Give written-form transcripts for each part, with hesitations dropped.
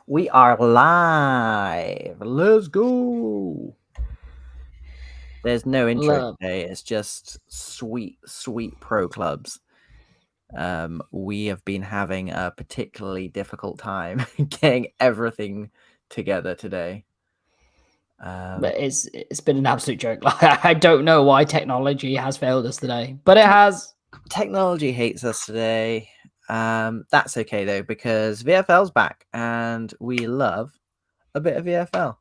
We are live. Let's go. There's no intro today. It's just sweet, sweet pro clubs. We have been having a particularly difficult time getting everything together today. But it's been an absolute joke. Like, I don't know why technology has failed us today, but it has. Technology hates us today. That's okay though, because VFL's back and we love a bit of VFL.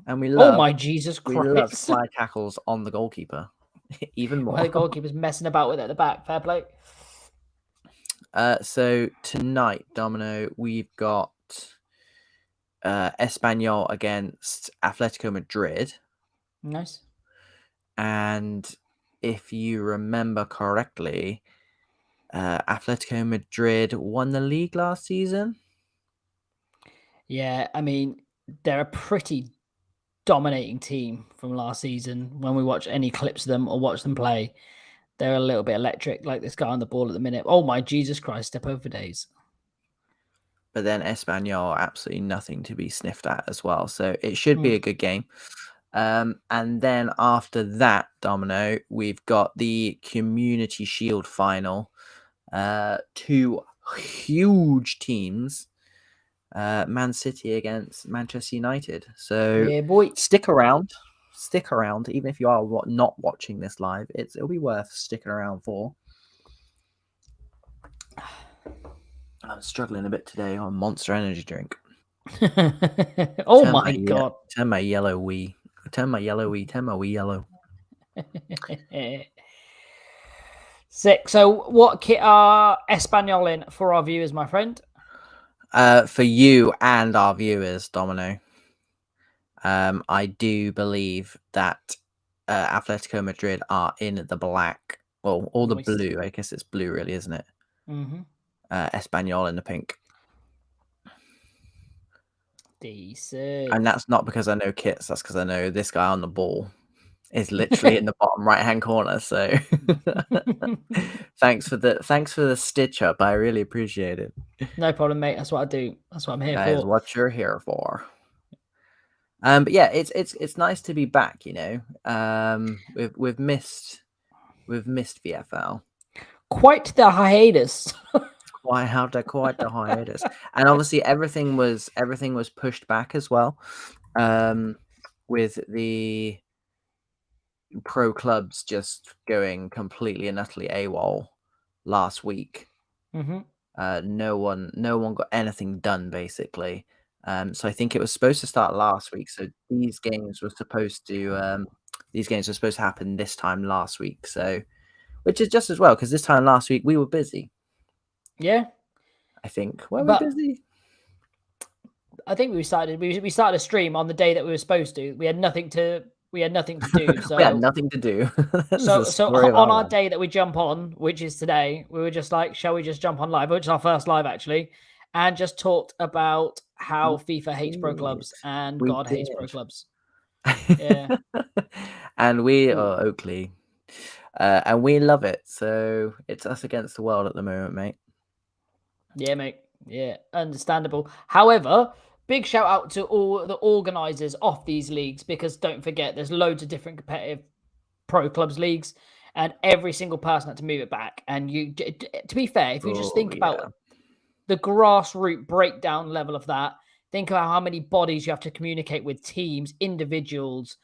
And we love my Jesus we love Christ. fly tackles on the goalkeeper even more. Why the goalkeeper's messing about with it at the back. Fair play. So tonight, Domino, we've got Espanyol against Atletico Madrid. Nice. And if you remember correctly, Atletico Madrid won the league last season. Yeah, I mean, they're a pretty dominating team from last season. When we watch any clips of them or watch them play, they're a little bit electric, like this guy on the ball at the minute. Oh my Jesus Christ, step over days. But then Espanyol, absolutely nothing to be sniffed at as well. So it should be a good game. And then after that, Domino, we've got the Community Shield final. Two huge teams. Man City against Manchester United. So Yeah, boy. stick around. Even if you are not watching this live, it'll be worth sticking around for. I'm struggling a bit today on Monster Energy drink. Oh my God. Turn my yellow wee yellow. Sick. So, what kit are Espanyol in for our viewers, my friend? For you and our viewers, Domino. I do believe that Atletico Madrid are in the black. Well, or the blue. I guess it's blue, really, isn't it? Mm-hmm. Espanyol in the pink. Decent. And that's not because I know kits. That's because I know this guy on the ball is literally in the bottom right-hand corner. So thanks for the stitch up. I really appreciate it. No problem, mate. That's what I do. That's what I'm here That for. is what you're here for. But yeah, it's nice to be back. You know, we've missed VFL. Quite the hiatus. Quite the hiatus, and obviously everything was pushed back as well. With the pro clubs just going completely and utterly AWOL last week. Mm-hmm. No one got anything done basically. So I think it was supposed to start last week. So these games were supposed to happen this time last week. So, which is just as well because this time last week we were busy. Yeah, I think were we busy? I think we started a stream on the day that we were supposed to. We had nothing to do. So we had nothing to do. so on our day that we jump on, which is today, we were just like, shall we just jump on live? Which is our first live actually, and just talked about how FIFA hates pro clubs and God hates pro clubs. Yeah. And we are Oakley. And we love it. So it's us against the world at the moment, mate. Yeah, mate. Yeah, understandable. However, big shout out to all the organisers of these leagues because don't forget, there's loads of different competitive pro clubs leagues, and every single person had to move it back. And to be fair, if you just think about the grassroots breakdown level of that, think about how many bodies you have to communicate with, teams, individuals,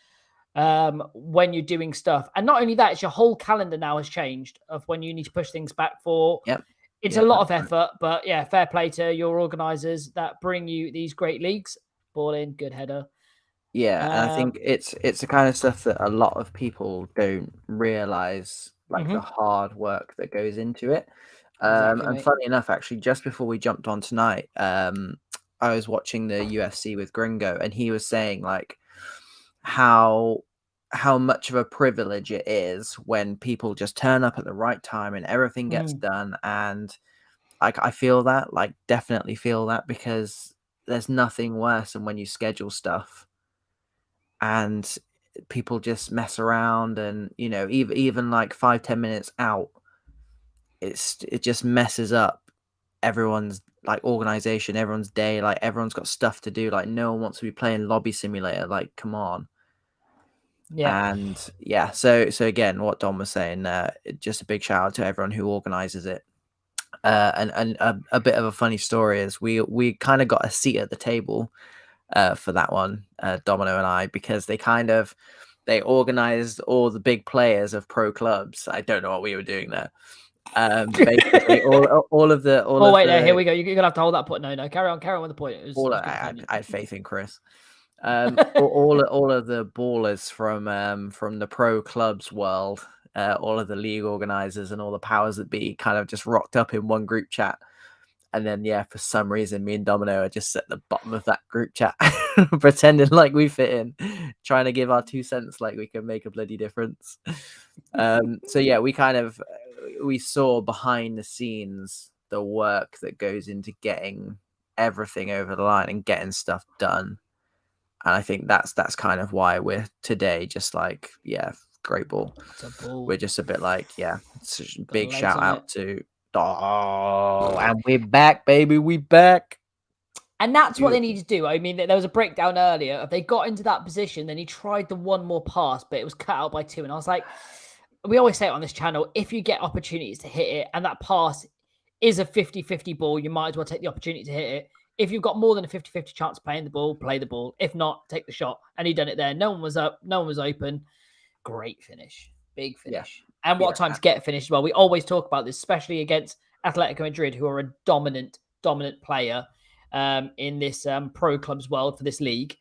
when you're doing stuff. And not only that, it's your whole calendar now has changed of when you need to push things back for. Yep. It's a lot of effort, but yeah, fair play to your organisers that bring you these great leagues. Ball in, good header. Yeah, and I think it's the kind of stuff that a lot of people don't realise, like the hard work that goes into it. And funny enough, actually, just before we jumped on tonight, I was watching the UFC with Gringo, and he was saying like how much of a privilege it is when people just turn up at the right time and everything gets done. And I feel that, like, definitely feel that, because there's nothing worse than when you schedule stuff and people just mess around, and you know, even like 5-10 minutes out, it just messes up everyone's like organization, everyone's day, like everyone's got stuff to do. Like no one wants to be playing Lobby Simulator. Like, come on. Yeah. And yeah, so again, what Dom was saying, just a big shout out to everyone who organizes it. And a bit of a funny story is we kind of got a seat at the table for that one, Domino and I, because they organized all the big players of pro clubs. I don't know what we were doing there. Basically all of the oh wait, there, here we go. You're gonna have to hold that point. No, carry on with the point. I had faith in Chris. All of the ballers from the pro clubs world, all of the league organizers and all the powers that be kind of just rocked up in one group chat. And then, yeah, for some reason, me and Domino are just at the bottom of that group chat, pretending like we fit in, trying to give our 2 cents like we can make a bloody difference. So, yeah, we saw behind the scenes the work that goes into getting everything over the line and getting stuff done. And I think that's kind of why we're today just like, yeah, great ball. We're just a bit like, yeah, big shout out to... Oh, and we're back, baby. We back. And that's what they need to do. I mean, there was a breakdown earlier. If they got into that position, then he tried the one more pass, but it was cut out by 2. And I was like, we always say it on this channel, if you get opportunities to hit it and that pass is a 50-50 ball, you might as well take the opportunity to hit it. If you've got more than a 50-50 chance of playing the ball, play the ball. If not, take the shot. And he done it there. No one was up. No one was open. Great finish. Big finish. Yeah. And what time to get finished as well. We always talk about this, especially against Atletico Madrid, who are a dominant player in this pro clubs world for this league.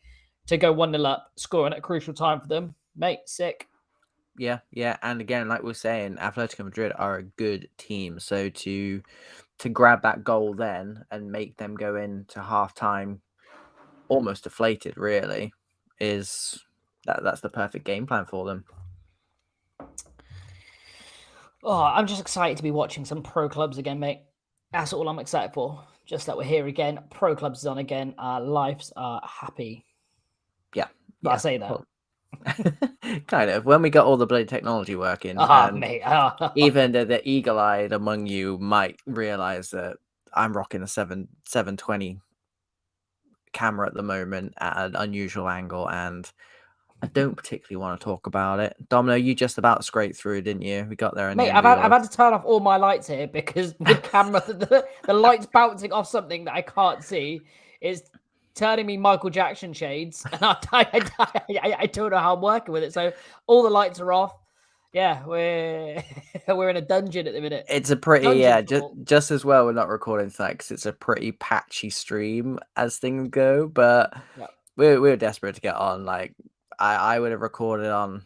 To go 1-0 up, scoring at a crucial time for them. Mate, sick. Yeah. And again, like we're saying, Atletico Madrid are a good team. So to grab that goal then and make them go into halftime almost deflated, really, is that's the perfect game plan for them. Oh, I'm just excited to be watching some pro clubs again, mate. That's all I'm excited for. Just that we're here again. Pro clubs is on again. Our lives are happy. Yeah. I say that. Well, kind of. When we got all the bloody technology working, mate. Even the eagle-eyed among you might realize that I'm rocking a 720 camera at the moment at an unusual angle, and I don't particularly want to talk about it. Domino, you just about scraped through, didn't you? We got there. Mate, I've had to turn off all my lights here because the camera, the light's bouncing off something that I can't see is turning me Michael Jackson shades, and I don't know how I'm working with it. So all the lights are off. Yeah, we're in a dungeon at the minute. It's a pretty just as well we're not recording tonight because it's a pretty patchy stream as things go. But we're desperate to get on. Like I would have recorded on,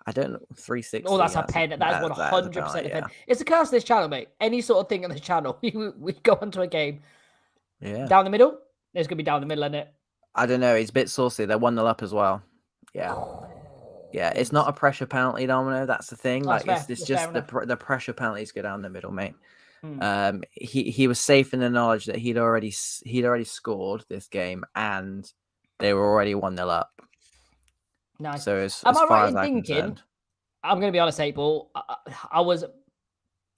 I don't know, 360. Oh, that's a pen. That's 100% a pen. It's a curse of this channel, mate. Any sort of thing on this channel, we go onto a game. Yeah. Down the middle. It's gonna be down the middle, isn't it? I don't know. It's a bit saucy. They're 1-0 up as well. Yeah. Yeah, it's not a pressure penalty, Domino. That's the thing. That's like fair. it's just the pressure penalties go down the middle, mate. He was safe in the knowledge that he'd already scored this game and they were already 1-0 up. Nice. So as Am I far right as in I'm thinking? concerned, I'm going to be honest, April. I was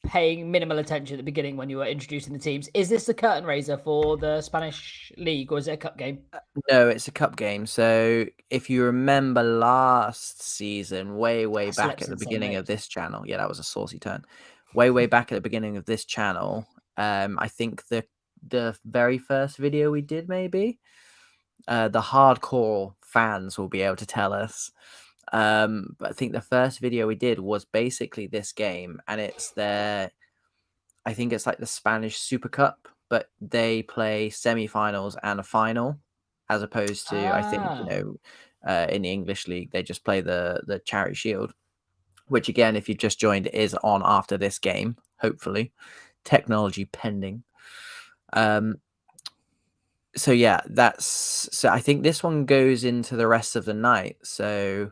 paying minimal attention at the beginning when you were introducing the teams. Is this the curtain raiser for the Spanish league, or is it a cup game? No, it's a cup game. So if you remember last season, way back at the beginning of this channel, yeah, that was a saucy turn. Way back at the beginning of this channel, I think the very first video we did, maybe the hardcore fans will be able to tell us. But I think the first video we did was basically this game, and it's I think it's like the Spanish Super Cup, but they play semi-finals and a final, as opposed to I think in the English league they just play the Charity Shield, which again, if you've just joined, is on after this game, hopefully, technology pending. So yeah, so I think this one goes into the rest of the night. So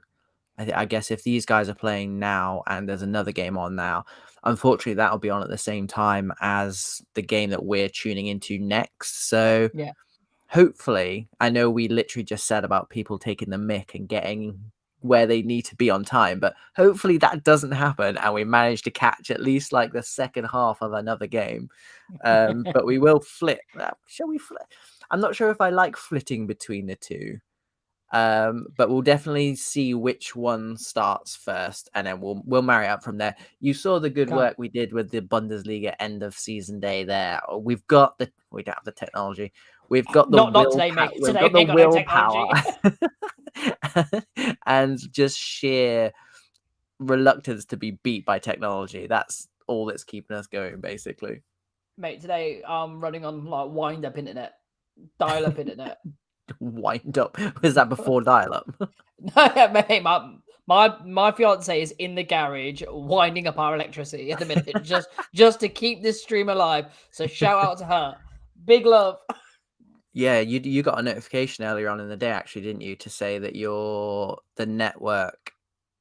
I guess if these guys are playing now and there's another game on now, unfortunately that'll be on at the same time as the game that we're tuning into next. So yeah, hopefully, I know we literally just said about people taking the mick and getting where they need to be on time. But hopefully that doesn't happen, and we manage to catch at least like the second half of another game. But we will flit. Shall we flit? I'm not sure if I like flitting between the two. But we'll definitely see which one starts first, and then we'll marry up from there. You saw the good work we did with the Bundesliga end of season day there. We don't have the technology. We've got the not today, mate. Today we got no technology. And just sheer reluctance to be beat by technology. That's all that's keeping us going, basically. Mate, today I'm running on like wind-up internet, dial-up internet. Wind up? Was that before dial-up? No, mate, my fiance is in the garage winding up our electricity at the minute, just to keep this stream alive. So shout out to her. Big love. Yeah, you got a notification earlier on in the day, actually, didn't you, to say that the network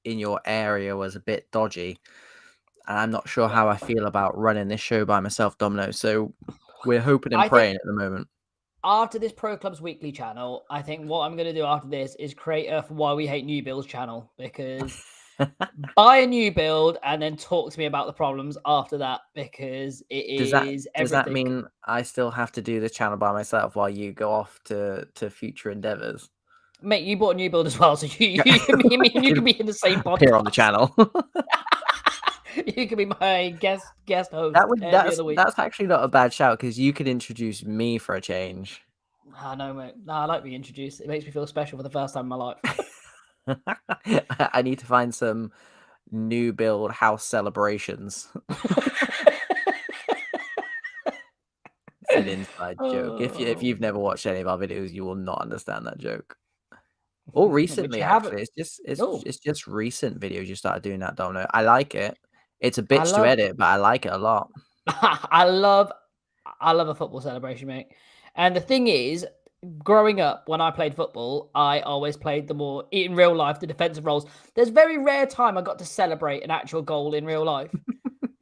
in your area was a bit dodgy. And I'm not sure how I feel about running this show by myself, Domino. So we're hoping and praying at the moment. After this Pro Clubs Weekly channel, I think what I'm going to do after this is create a Why We Hate New Builds channel, because buy a new build and then talk to me about the problems after that, because does that mean I still have to do this channel by myself while you go off to future endeavors? Mate, you bought a new build as well, so you can be in the same podcast. Here on the channel. You can be my guest host. That's actually not a bad shout, because you could introduce me for a change. I know, mate. No, I like being introduced. It makes me feel special for the first time in my life. I need to find some new build house celebrations. It's an inside joke. If you've never watched any of our videos, you will not understand that joke. Or recently, actually, it's just recent videos you started doing that, Domino. I like it. It's a bitch to edit, but I like it a lot. I love a football celebration, mate. And the thing is, growing up, when I played football, I always played in real life, the defensive roles. There's very rare time I got to celebrate an actual goal in real life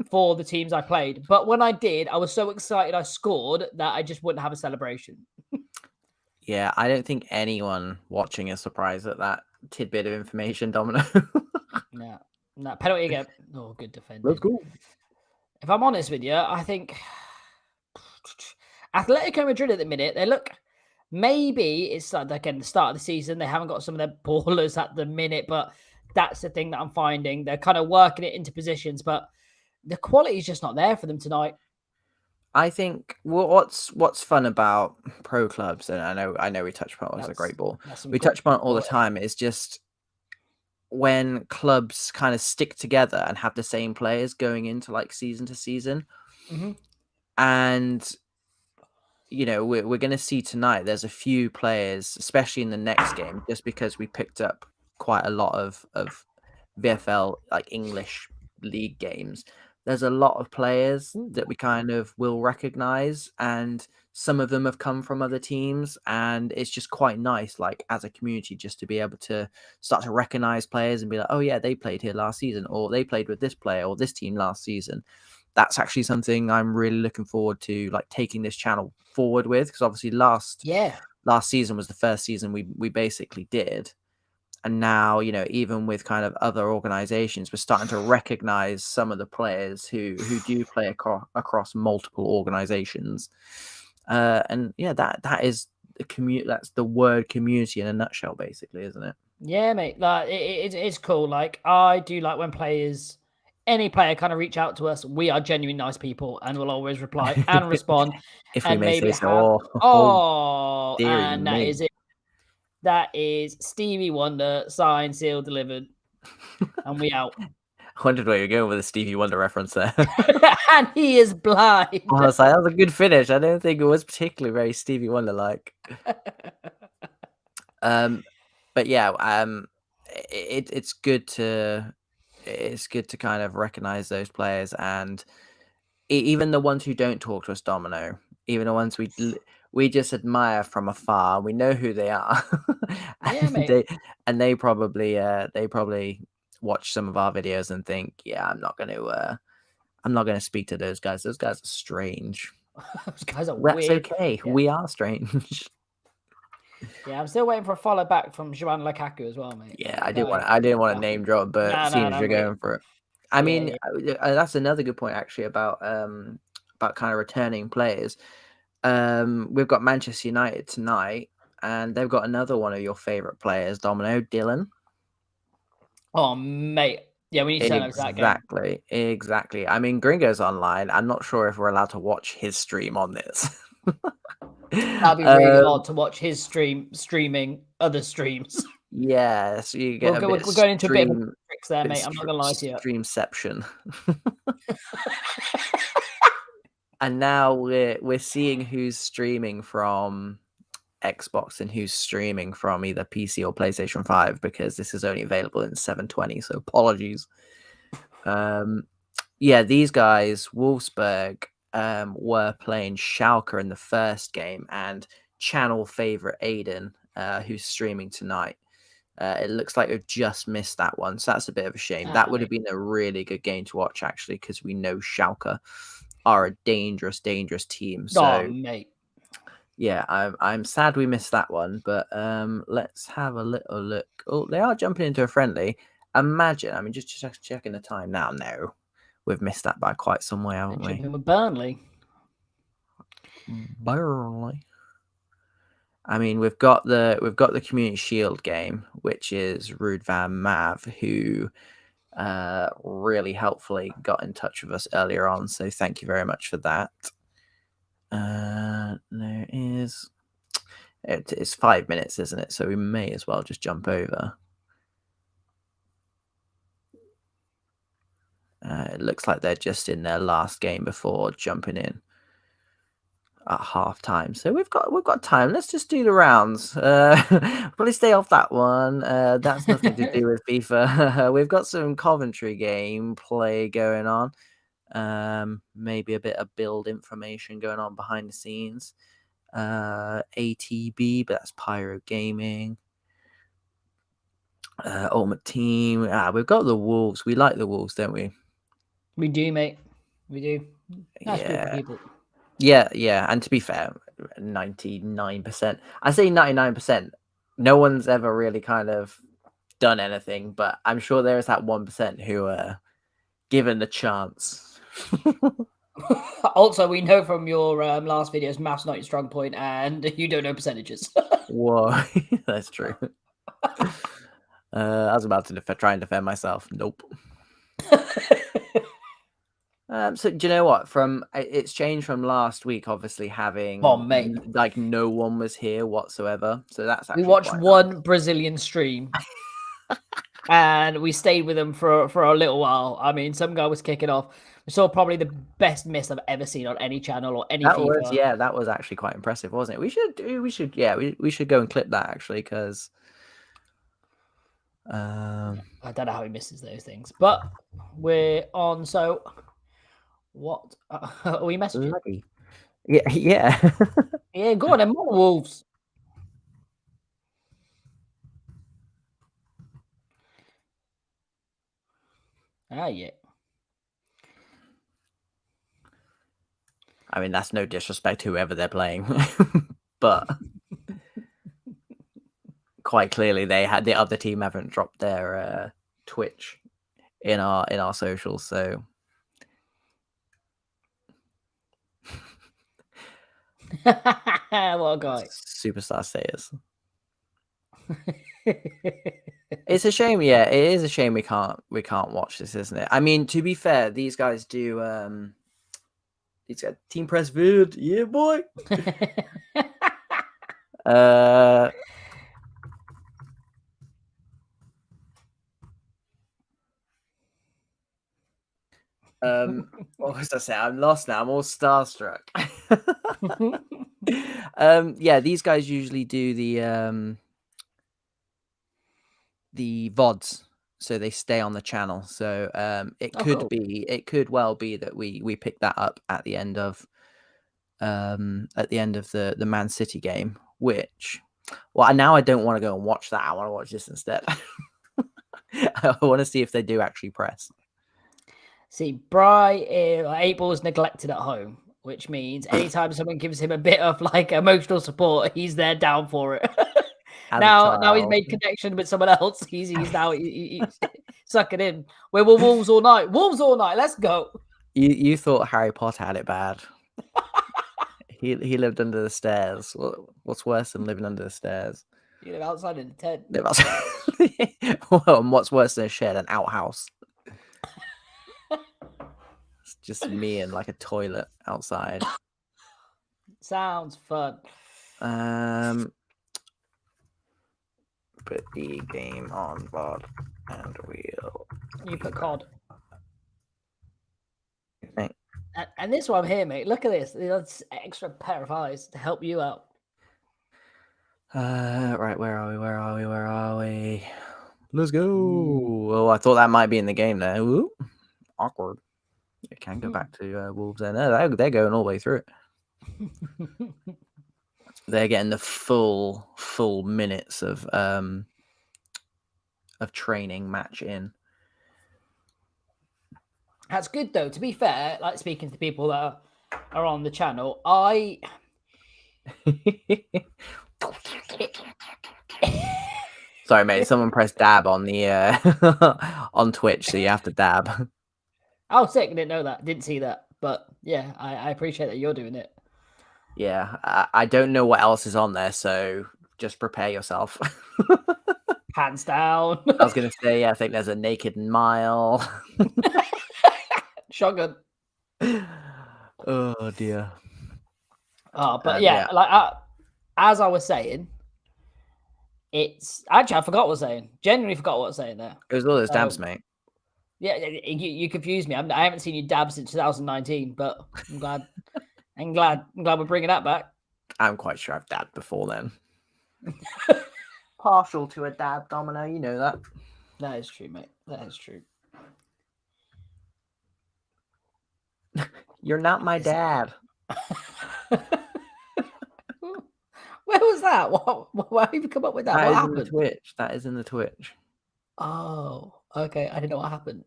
for the teams I played. But when I did, I was so excited I scored that I just wouldn't have a celebration. Yeah, I don't think anyone watching is surprised at that tidbit of information, Domino. No, penalty again. Oh, good defending. Let's go. If I'm honest with you, I think Atletico Madrid at the minute, they look, maybe it's again the start of the season. They haven't got some of their ballers at the minute, but that's the thing that I'm finding. They're kind of working it into positions, but the quality is just not there for them tonight. I think what's fun about pro clubs, and I know we touch upon it, it's a great ball. We touch upon it all the time. Is just when clubs kind of stick together and have the same players going into like season to season. Mm-hmm. And we're going to see tonight there's a few players, especially in the next game, just because we picked up quite a lot of VFL, like English league games. There's a lot of players that we kind of will recognize, and some of them have come from other teams, and it's just quite nice, like as a community, just to be able to start to recognize players and be like, oh yeah, they played here last season, or they played with this player or this team last season. That's actually something I'm really looking forward to, like taking this channel forward with, because obviously last season was the first season we basically did. And now, even with kind of other organizations, we're starting to recognize some of the players who do play across multiple organizations. And yeah, that is that's the word community in a nutshell, basically, isn't it? Yeah, mate. Like it's cool. Like I do like when any player kind of reach out to us. We are genuine nice people and will always reply and respond. If we may say so. And that is it. That is Stevie Wonder, signed, sealed, delivered. And we out. I wondered where you're going with a Stevie Wonder reference there. And he is blind. I was like, that was a good finish. I don't think it was particularly very Stevie Wonder-like. But yeah, it's good to kind of recognize those players, and even the ones who don't talk to us, Domino, even the ones we just admire from afar. We know who they are. They probably watch some of our videos and think, yeah, I'm not going to speak to those guys. Those guys are strange. Those guys are weird. That's okay. Yeah. We are strange. Yeah, I'm still waiting for a follow back from Joan Lukaku as well, mate. Yeah, Like, I didn't want to name drop, but seeing as no, you're mate. going for it, I Yeah, mean, that's another good point actually about kind of returning players. We've got Manchester United tonight, and they've got another one of your favorite players, Domino Dylan. Oh, mate. Yeah, we need to turn over to that game. Exactly. I mean, Gringo's online. I'm not sure if we're allowed to watch his stream on this. That'd be really hard to watch his streaming other streams. Yeah, so you get we're going into a bit of a tricks there, mate. I'm not gonna lie to you. Streamception. And now we're seeing who's streaming from Xbox and who's streaming from either PC or PlayStation 5 because this is only available in 720. So apologies. Yeah, these guys, Wolfsburg, were playing Schalke in the first game, and channel favorite Aiden, who's streaming tonight. It looks like we've just missed that one, so that's a bit of a shame. That would have been a really good game to watch, actually, because we know Schalke are a dangerous, dangerous team. So, mate. Yeah, I'm sad we missed that one, but let's have a little look. Oh, they are jumping into a friendly. Imagine, I mean, just checking the time now. No, we've missed that by quite some way, haven't we? Burnley. I mean, we've got the Community Shield game, which is Ruud van Mav, who really helpfully got in touch with us earlier on. So thank you very much for that. There is. It's 5 minutes, isn't it? So we may as well just jump over. It looks like they're just in their last game before jumping in at half time. So we've got time. Let's just do the rounds. Probably stay off that one. That's nothing to do with FIFA. We've got some Coventry gameplay going on. Maybe a bit of build information going on behind the scenes. ATB, but that's Pyro Gaming. Ultimate Team. We've got the Wolves. We like the Wolves, don't we? We do, mate. We do. That's good for people. Yeah. And to be fair, 99%. I say 99%. No one's ever really kind of done anything, but I'm sure there is that 1% who are given the chance. Also, we know from your last videos, maths not your strong point, and you don't know percentages. Whoa, that's true. I was about to try and defend myself. Nope. So do you know what? It's changed from last week, obviously having like no one was here whatsoever. So that's actually we watched one Brazilian stream, and we stayed with them for a little while. I mean, some guy was kicking off. We saw probably the best miss I've ever seen on any channel or any FIFA. That was actually quite impressive, wasn't it? We should go and clip that actually because I don't know how he misses those things, but we're on. So what are we messaging? Yeah. Yeah, go on, then more Wolves. Yeah. I mean, that's no disrespect to whoever they're playing, but quite clearly the other team haven't dropped their Twitch in our socials, so what a guy. Superstar status. It's a shame, yeah. It is a shame we can't watch this, isn't it? I mean, to be fair, these guys do it's got Team Press Vid, yeah boy. What was I saying? I'm lost now. I'm all starstruck. Yeah, these guys usually do the VODs, so they stay on the channel. So it could well be that we pick that up at the end of the Man City game, which now I don't want to go and watch that. I want to watch this instead. I want to see if they do actually press. See, Bry, 8 Ball is neglected at home. which means anytime someone gives him a bit of like emotional support, he's there down for it. Now he's made connection with someone else. He's now he's sucking in. Where were wolves all night? Wolves all night. Let's go. You thought Harry Potter had it bad. He lived under the stairs. What's worse than living under the stairs? You live outside in the tent. Live outside. Well, and what's worse than a shed? An outhouse. It's just me and like a toilet outside. Sounds fun. Put the game on board and we'll. You put COD. Okay. And this one here, mate. Look at this. That's extra pair of eyes to help you out. Right. Where are we? Let's go. Oh, I thought that might be in the game there. Ooh, awkward. It can go back to Wolves there. No, they're going all the way through it. They're getting the full minutes of training match in. That's good though. To be fair, like speaking to people that are on the channel, Sorry, mate. Someone pressed dab on the on Twitch, so you have to dab. Oh, sick! I didn't know that. Didn't see that. But yeah, I appreciate that you're doing it. Yeah, I don't know what else is on there, so just prepare yourself. Hands down. I was gonna say, yeah, I think there's a naked mile. Shotgun. Oh dear. Oh, but yeah, like as I was saying, it's actually I forgot what I was saying. Genuinely forgot what I was saying there. It was all those dabs, mate. Yeah, you confused me. I haven't seen you dab since 2019, but I'm glad. I'm glad we're bringing that back. I'm quite sure I've dabbed before then. Partial to a dab, Domino. You know that. That is true, mate. That is true. You're not my dad. Where was that? Why have you come up with that? That what is happened? in the Twitch. That is in the Twitch. Oh, okay. I didn't know what happened.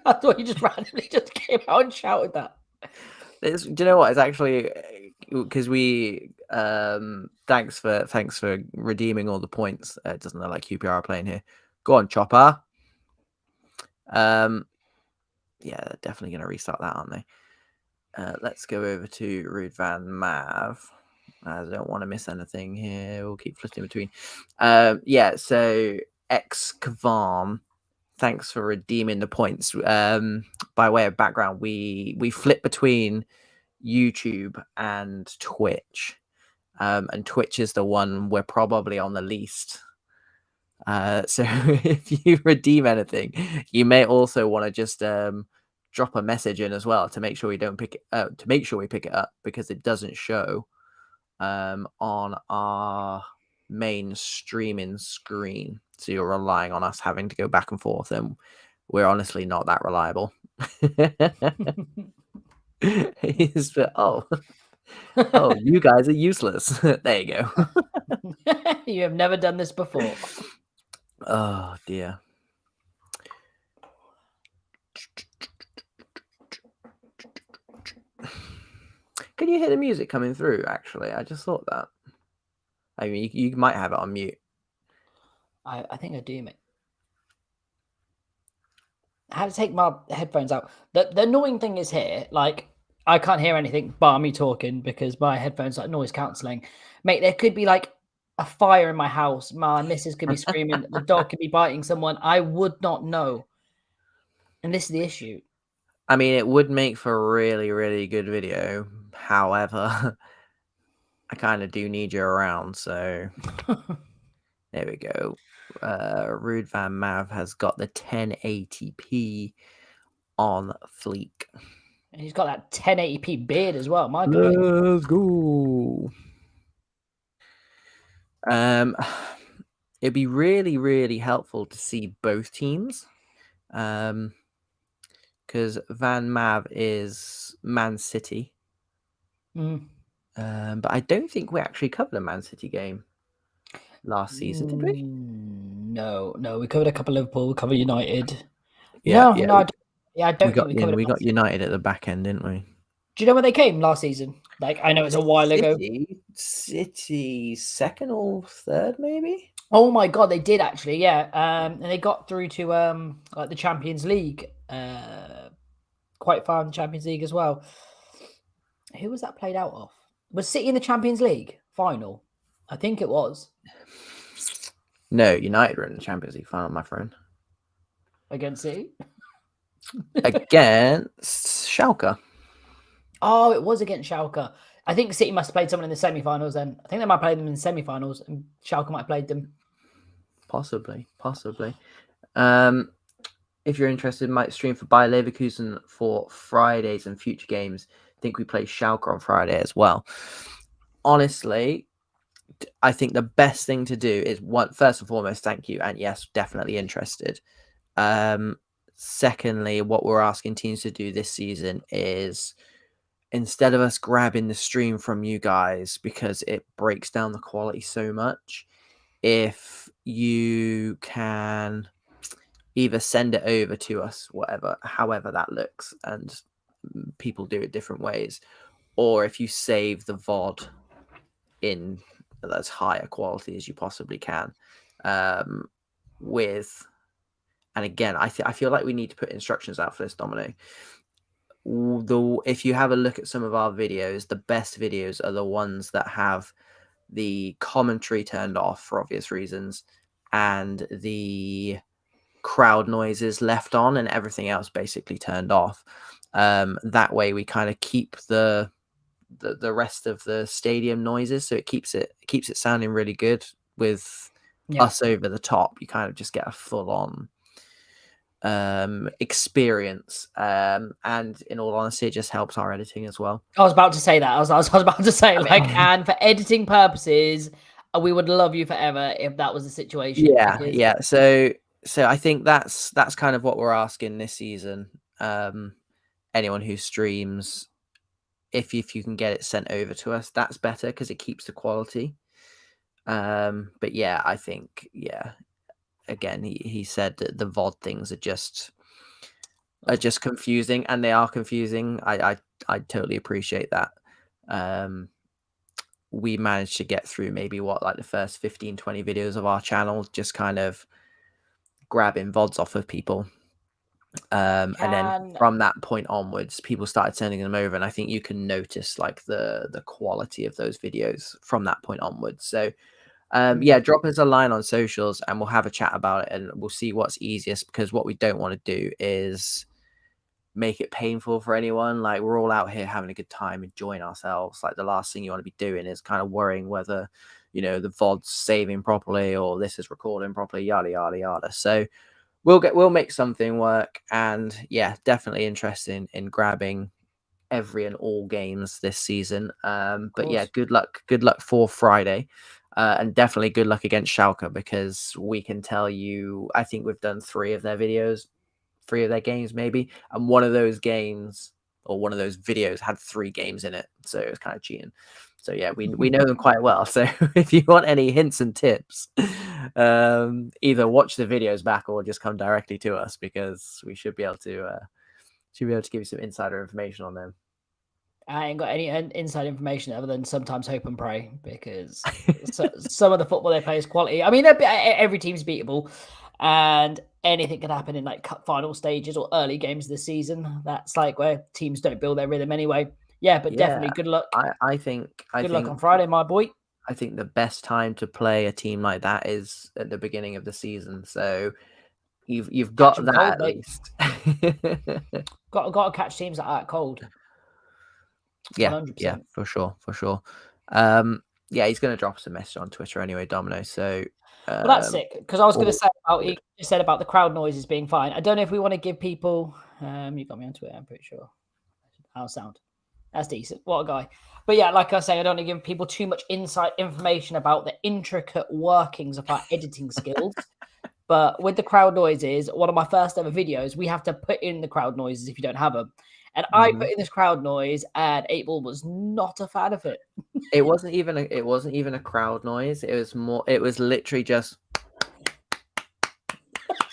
I thought you just randomly just came out and shouted that. Do you know what? It's actually because we thanks for redeeming all the points. It doesn't look like QPR are playing here. Go on, Chopper. Yeah, they're definitely going to restart that, aren't they? Let's go over to Rude Van Mav. I don't want to miss anything here. We'll keep flipping between. Yeah, so X Kvam, thanks for redeeming the points. By way of background, we flip between YouTube and Twitch. And Twitch is the one we're probably on the least. So if you redeem anything, you may also want to just drop a message in as well to make sure we don't pick it to make sure we pick it up, because it doesn't show on our main streaming screen. So you're relying on us having to go back and forth, and we're honestly not that reliable. Oh, you guys are useless. There you go. You have never done this before. Oh dear. Can you hear the music coming through? Actually, I just thought that. I mean, you might have it on mute. I think I do, mate. I had to take my headphones out. The annoying thing is here, like, I can't hear anything bar me talking because my headphones are noise cancelling. Mate, there could be like a fire in my house. My missus could be screaming. The dog could be biting someone. I would not know. And this is the issue. I mean, it would make for a really, really good video. However, I kind of do need you around. So there we go. Rude Van Mav has got the 1080p on fleek. And he's got that 1080p beard as well. My God. Let's go. It'd be really, really helpful to see both teams. Because Van Mav is Man City. But I don't think we actually covered a Man City game last season, did we? No. We covered a couple of Liverpool. We covered United. Yeah, no, I don't think we covered. We got United at the back end, didn't we? Do you know where they came last season? Like, I know it's a while ago. City second or third, maybe. Oh my god, they did actually, yeah. And they got through to like the Champions League, quite far in the Champions League as well. Who was that played out of? Was City in the Champions League final? I think it was. No, United were in the Champions League final, my friend. Against City? Against Schalke. Oh, it was against Schalke. I think City must have played someone in the semi-finals then. I think they might have played them in the semi-finals and Schalke might have played them. Possibly. If you're interested, might stream for Bayer Leverkusen for Fridays and future games. I think we play Schalke on Friday as well. Honestly, I think the best thing to do is first and foremost, thank you. And yes, definitely interested. Secondly, what we're asking teams to do this season is, instead of us grabbing the stream from you guys because it breaks down the quality so much, if you can either send it over to us, however that looks, and people do it different ways, or if you save the VOD in as higher quality as you possibly can, and again, I feel like we need to put instructions out for this, Domino. If you have a look at some of our videos, the best videos are the ones that have the commentary turned off for obvious reasons and the crowd noises left on and everything else basically turned off. That way we kind of keep the rest of the stadium noises, so it keeps it sounding really good with us over the top. You kind of just get a full on experience, and in all honesty, it just helps our editing as well. I was about to say that. I was about to say, like, and for editing purposes, we would love you forever if that was the situation. Yeah. So I think that's kind of what we're asking this season. Anyone who streams, if you can get it sent over to us, that's better because it keeps the quality. But yeah, I think again, he said that the VOD things are just confusing, and they are confusing. I totally appreciate that. We managed to get through maybe like the first 15-20 videos of our channel, just kind of grabbing VODs off of people. And then from that point onwards, people started sending them over, and I think you can notice like the quality of those videos from that point onwards. So drop us a line on socials and we'll have a chat about it, and we'll see what's easiest, because what we don't want to do is make it painful for anyone. Like, we're all out here having a good time, enjoying ourselves. Like, the last thing you want to be doing is kind of worrying whether, the VOD's saving properly or this is recording properly, yada yada yada. So we'll make something work, and definitely interested in grabbing every and all games this season. But yeah, good luck for Friday. And definitely good luck against Schalke, because we can tell you, I think we've done 3 of their games maybe, and one of those games or one of those videos had 3 games in it, so it was kind of cheating. So yeah, we know them quite well. So if you want any hints and tips, either watch the videos back or just come directly to us, because we should be able to give you some insider information on them. I ain't got any inside information other than sometimes hope and pray, because some of the football they play is quality. I mean, every team's beatable, and anything can happen in like cup final stages or early games of the season. That's like where teams don't build their rhythm anyway. Yeah, but definitely good luck. I think good luck on Friday, my boy. I think the best time to play a team like that is at the beginning of the season. So you've got that cold, at least. got to catch teams like that cold. 100%. Yeah, for sure. He's going to drop us a message on Twitter anyway, Domino. So well, that's sick, because I was going to say he said about the crowd noises being fine. I don't know if we want to give people. You got me on Twitter, I'm pretty sure. How sound? That's decent. What a guy. But yeah, like I say, I don't want to give people too much insight information about the intricate workings of our editing skills. But with the crowd noises, one of my first ever videos, we have to put in the crowd noises if you don't have them. And I put in this crowd noise, and 8Ball was not a fan of it. It wasn't even a crowd noise. It was literally just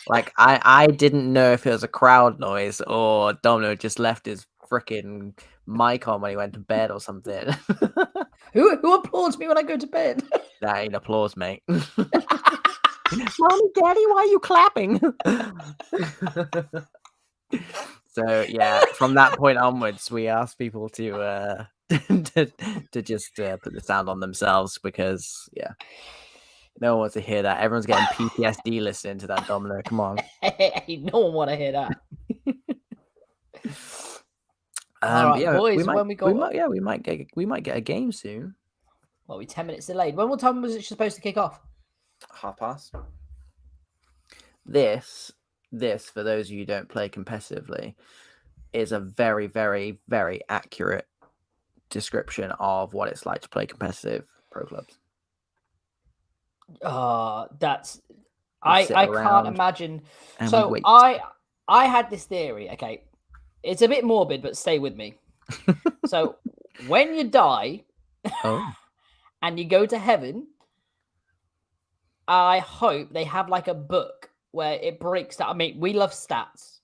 like I didn't know if it was a crowd noise or Domino just left his freaking mic on when he went to bed or something. Who applauds me when I go to bed? That ain't applause, mate. Mommy, Daddy, why are you clapping? So yeah, from that point onwards, we asked people to just put the sound on themselves because no one wants to hear that. Everyone's getting PTSD listening to that Domino. Come on. No one want to hear that. All right, yeah, boys. we might get a game soon. Well, we're 10 minutes delayed. What time was it supposed to kick off? 1:30. This, for those of you who don't play competitively, is a very, very, very accurate description of what it's like to play competitive pro clubs. That's I can't imagine. So I had this theory. Okay, it's a bit morbid, but stay with me. So when you die, and you go to heaven, I hope they have like a book where it breaks down. I mean, we love stats.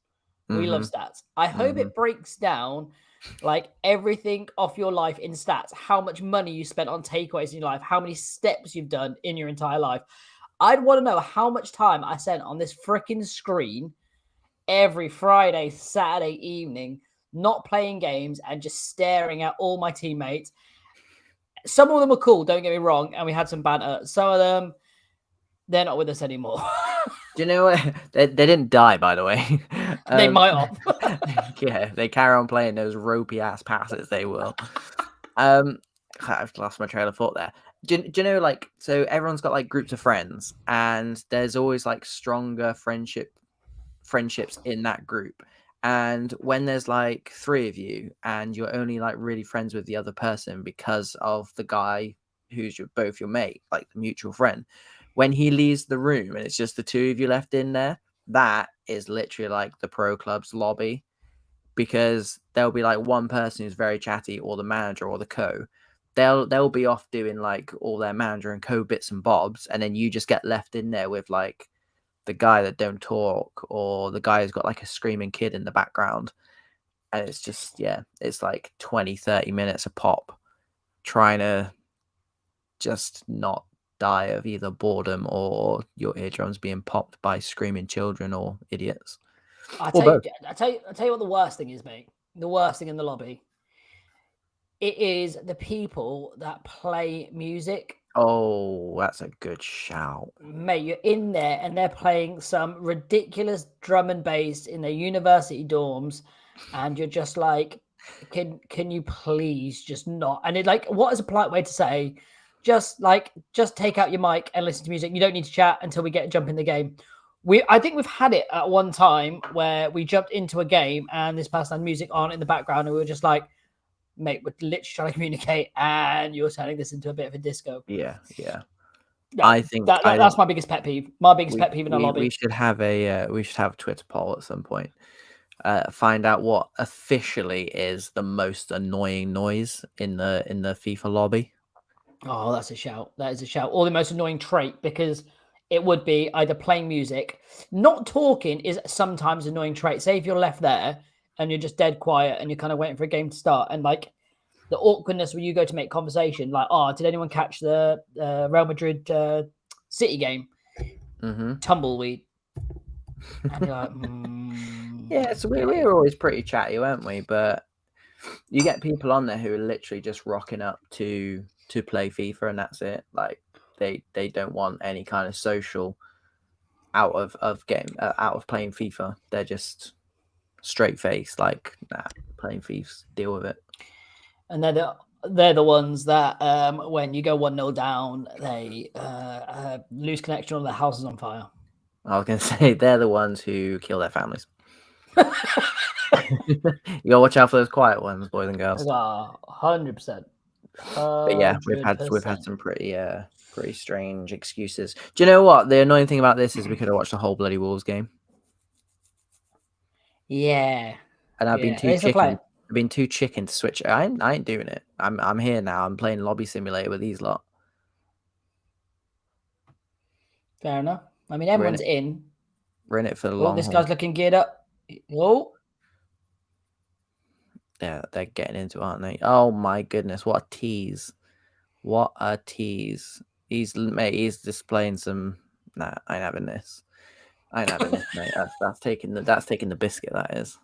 We love stats. I hope it breaks down like everything off your life in stats, how much money you spent on takeaways in your life, how many steps you've done in your entire life. I'd want to know how much time I spent on this freaking screen every Friday, Saturday evening, not playing games and just staring at all my teammates. Some of them were cool, don't get me wrong, and we had some banter. Some of them, they're not with us anymore. Do you know what? They didn't die, by the way. They might have. Yeah, they carry on playing those ropey ass passes. They will. I've lost my trail of thought there. Do you know, like, so everyone's got like groups of friends, and there's always like stronger friendships in that group. And when there's like 3 of you, and you're only like really friends with the other person because of the guy who's both your mate, like the mutual friend. When he leaves the room and it's just the 2 of you left in there, that is literally like the pro club's lobby, because there'll be like one person who's very chatty, or the manager or the co. They'll be off doing like all their manager and co bits and bobs, and then you just get left in there with like the guy that don't talk, or the guy who's got like a screaming kid in the background. And it's just, it's like 20-30 minutes a pop trying to just not die of either boredom or your eardrums being popped by screaming children or idiots. I'll tell you what the worst thing is, mate. The worst thing in the lobby. It is the people that play music. Oh, that's a good shout. Mate, you're in there and they're playing some ridiculous drum and bass in their university dorms, and you're just like, can you please just not? And it like, what is a polite way to say? Just take out your mic and listen to music. You don't need to chat until we jump in the game. I think we've had it at one time where we jumped into a game and this person had music on in the background, and we were just like, mate, we're literally trying to communicate and you're turning this into a bit of a disco. Yeah. I think that's my biggest pet peeve. My biggest pet peeve in a lobby. We should have a Twitter poll at some point. Find out what officially is the most annoying noise in the FIFA lobby. Oh, that's a shout. That is a shout. Or the most annoying trait, because it would be either playing music. Not talking is sometimes an annoying trait. Say if you're left there and you're just dead quiet and you're kind of waiting for a game to start, and like the awkwardness when you go to make conversation, like, did anyone catch the Real Madrid City game? Tumbleweed. And you're like, Yeah, so we were always pretty chatty, weren't we? But you get people on there who are literally just rocking up to play FIFA, and that's it. Like they don't want any kind of social out of playing FIFA. They're just straight face, like, nah, playing FIFA, deal with it. And they're the ones that when you go 1-0 down, they lose connection, or their house is on fire. I was gonna say they're the ones who kill their families. You gotta watch out for those quiet ones, boys and girls. 100%. But yeah, we've had some pretty strange excuses. Do you know what? The annoying thing about this is we could have watched the whole bloody Wolves game. Yeah. And I've been too chicken. I've been too chicken to switch. I ain't doing it. I'm here now. I'm playing Lobby Simulator with these lot. Fair enough. I mean, everyone's in. We're in it for the long This guy's looking geared up. Oh. they're getting into it, aren't they? Oh my goodness, what a tease. What a tease. He's displaying some. Nah, I ain't having this. I ain't having this, mate. That's taking the biscuit, that is.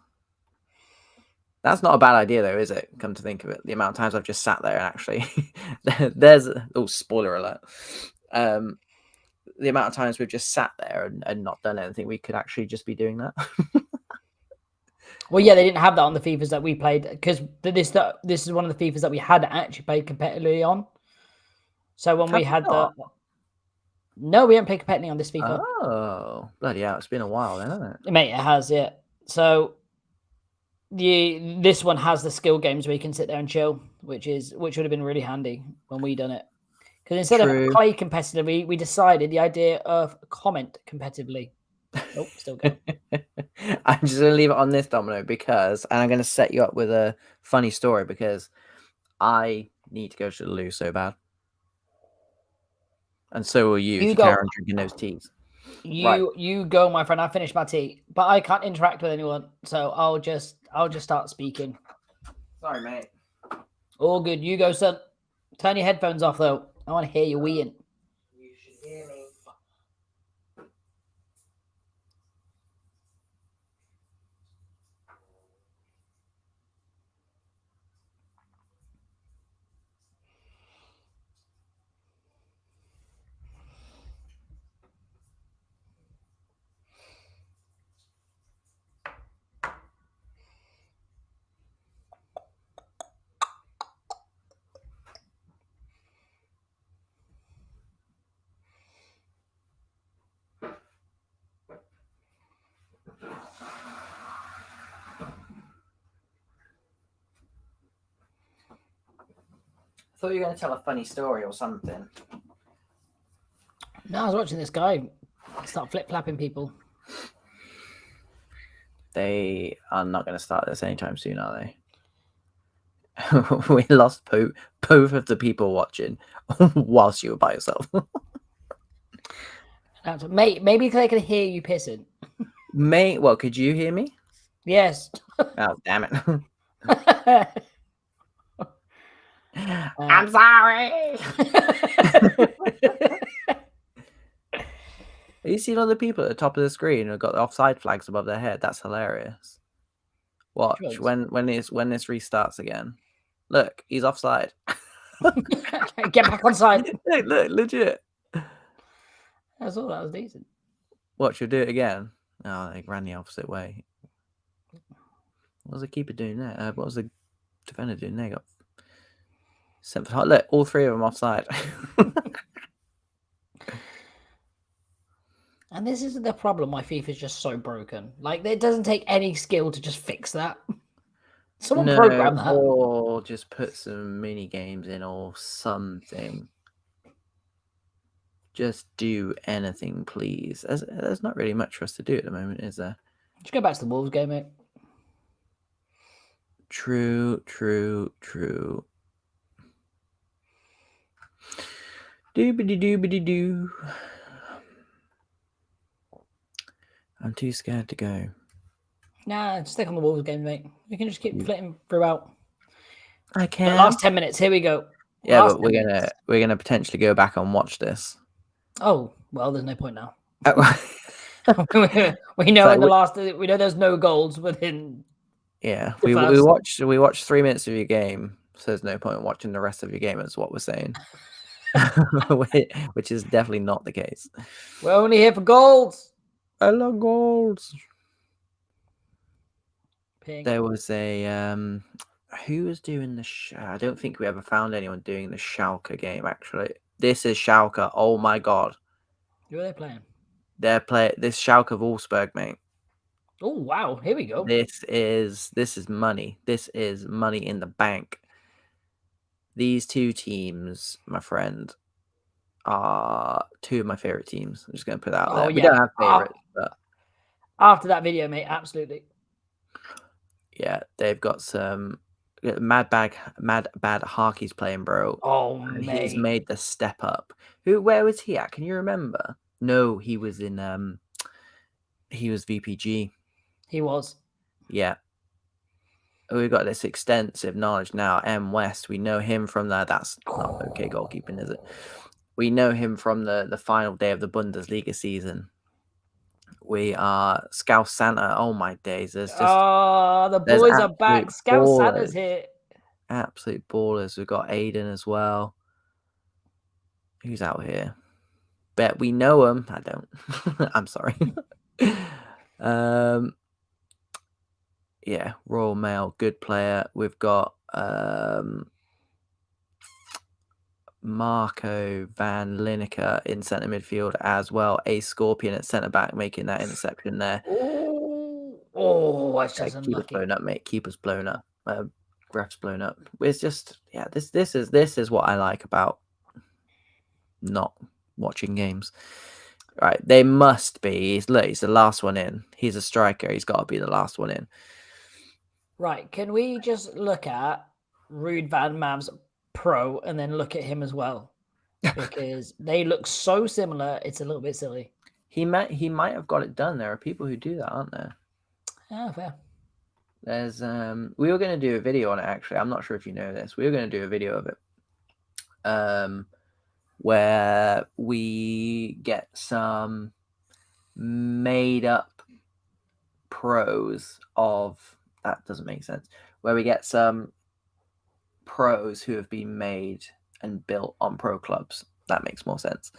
That's not a bad idea though, is it? Come to think of it. The amount of times I've just sat there and actually there's spoiler alert. The amount of times we've just sat there and not done anything, we could actually just be doing that. Well, yeah, they didn't have that on the FIFAs that we played because this is one of the FIFAs that we had actually played competitively on. So when we had no, we haven't played competitively on this FIFA. Oh, bloody hell. It's been a while then, hasn't it? Mate, it has, yeah. So this one has the skill games where you can sit there and chill, which would have been really handy when we done it. Because instead of play competitively, we decided the idea of comment competitively. Oh, still go. I'm just going to leave it on this, Domino, and I'm going to set you up with a funny story because I need to go to the loo so bad. And so will you if you carry on drinking those teas. You go, my friend. I finished my tea, but I can't interact with anyone, so I'll just start speaking. Sorry, mate. All good. You go, son. Turn your headphones off, though. I want to hear you weeing. You should hear me. I thought you were going to tell a funny story or something. No, I was watching this guy start flip-flapping people. They are not going to start this anytime soon, are they? We lost both of the people watching whilst you were by yourself. Mate, maybe they can hear you pissing. Mate, well, could you hear me? Yes. Oh, damn it. I'm sorry. Are you seeing all the people at the top of the screen who've got the offside flags above their head? That's hilarious. Watch when this restarts again. Look, he's offside. Get back on side. Look, legit. I thought that was decent. Watch, you'll do it again. Oh, they ran the opposite way. What was the keeper doing there? What was the defender doing there? Got sent for look, all three of them offside. And this isn't the problem. My FIFA is just so broken. Like, it doesn't take any skill to just fix that. Someone program that. Or just put some mini games in or something. Just do anything, please. There's not really much for us to do at the moment, is there? Just go back to the Wolves game, mate. True. Doobity-doobity-doo. I'm too scared to go. Nah, stick on the Wolves game, mate. We can just keep flitting throughout. I can. The last 10 minutes. Here we go. Yeah, but we're gonna potentially go back and watch this. Oh well, there's no point now. we know we know there's no goals within. Yeah, we watched 3 minutes of your game, so there's no point in watching the rest of your game. Is what we're saying, which is definitely not the case. We're only here for goals. I love goals. Ping. There was a who was doing the I don't think we ever found anyone doing the Schalke game, actually. This is Schalke. Oh my god. Who are they playing? They're playing this Schalke Wolfsburg, mate. Oh wow, here we go. This is money. This is money in the bank. These two teams, my friend, are two of my favorite teams. I'm just going to put that out there. Yeah. We don't have favorites, but after that video, mate, absolutely. Yeah, they've got some Mad Bad Harky's playing, bro. Oh, and mate. He's made the step up. Where was he at? Can you remember? No, he was in he was VPG. He was. Yeah. we've got this extensive knowledge now. M West, we know him from that's not okay goalkeeping, is it? We know him from the final day of the Bundesliga season. We are Scouse Santa. Oh my days! There's the boys are back. Scouse Santa's here. Absolute ballers. We've got Aiden as well. Who's out here? Bet we know him. I don't. I'm sorry. Yeah, Royal Mail, good player. We've got Marco van Lineker in centre midfield as well. A Scorpion at centre back, making that interception there. Oh, that's just keeper's blown up, mate. Keeper's blown up. Ref's blown up. It's just this is what I like about not watching games. Right, they must be. He's the last one in. He's a striker. He's got to be the last one in. Right, can we just look at Ruud van Mav's pro and then look at him as well? Because they look so similar, it's a little bit silly. He might have got it done. There are people who do that, aren't there? Oh, fair. There's we were going to do a video on it, actually. I'm not sure if you know this. We were going to do a video of it. Where we get some made up pros of that doesn't make sense. Where we get some pros who have been made and built on pro clubs. That makes more sense.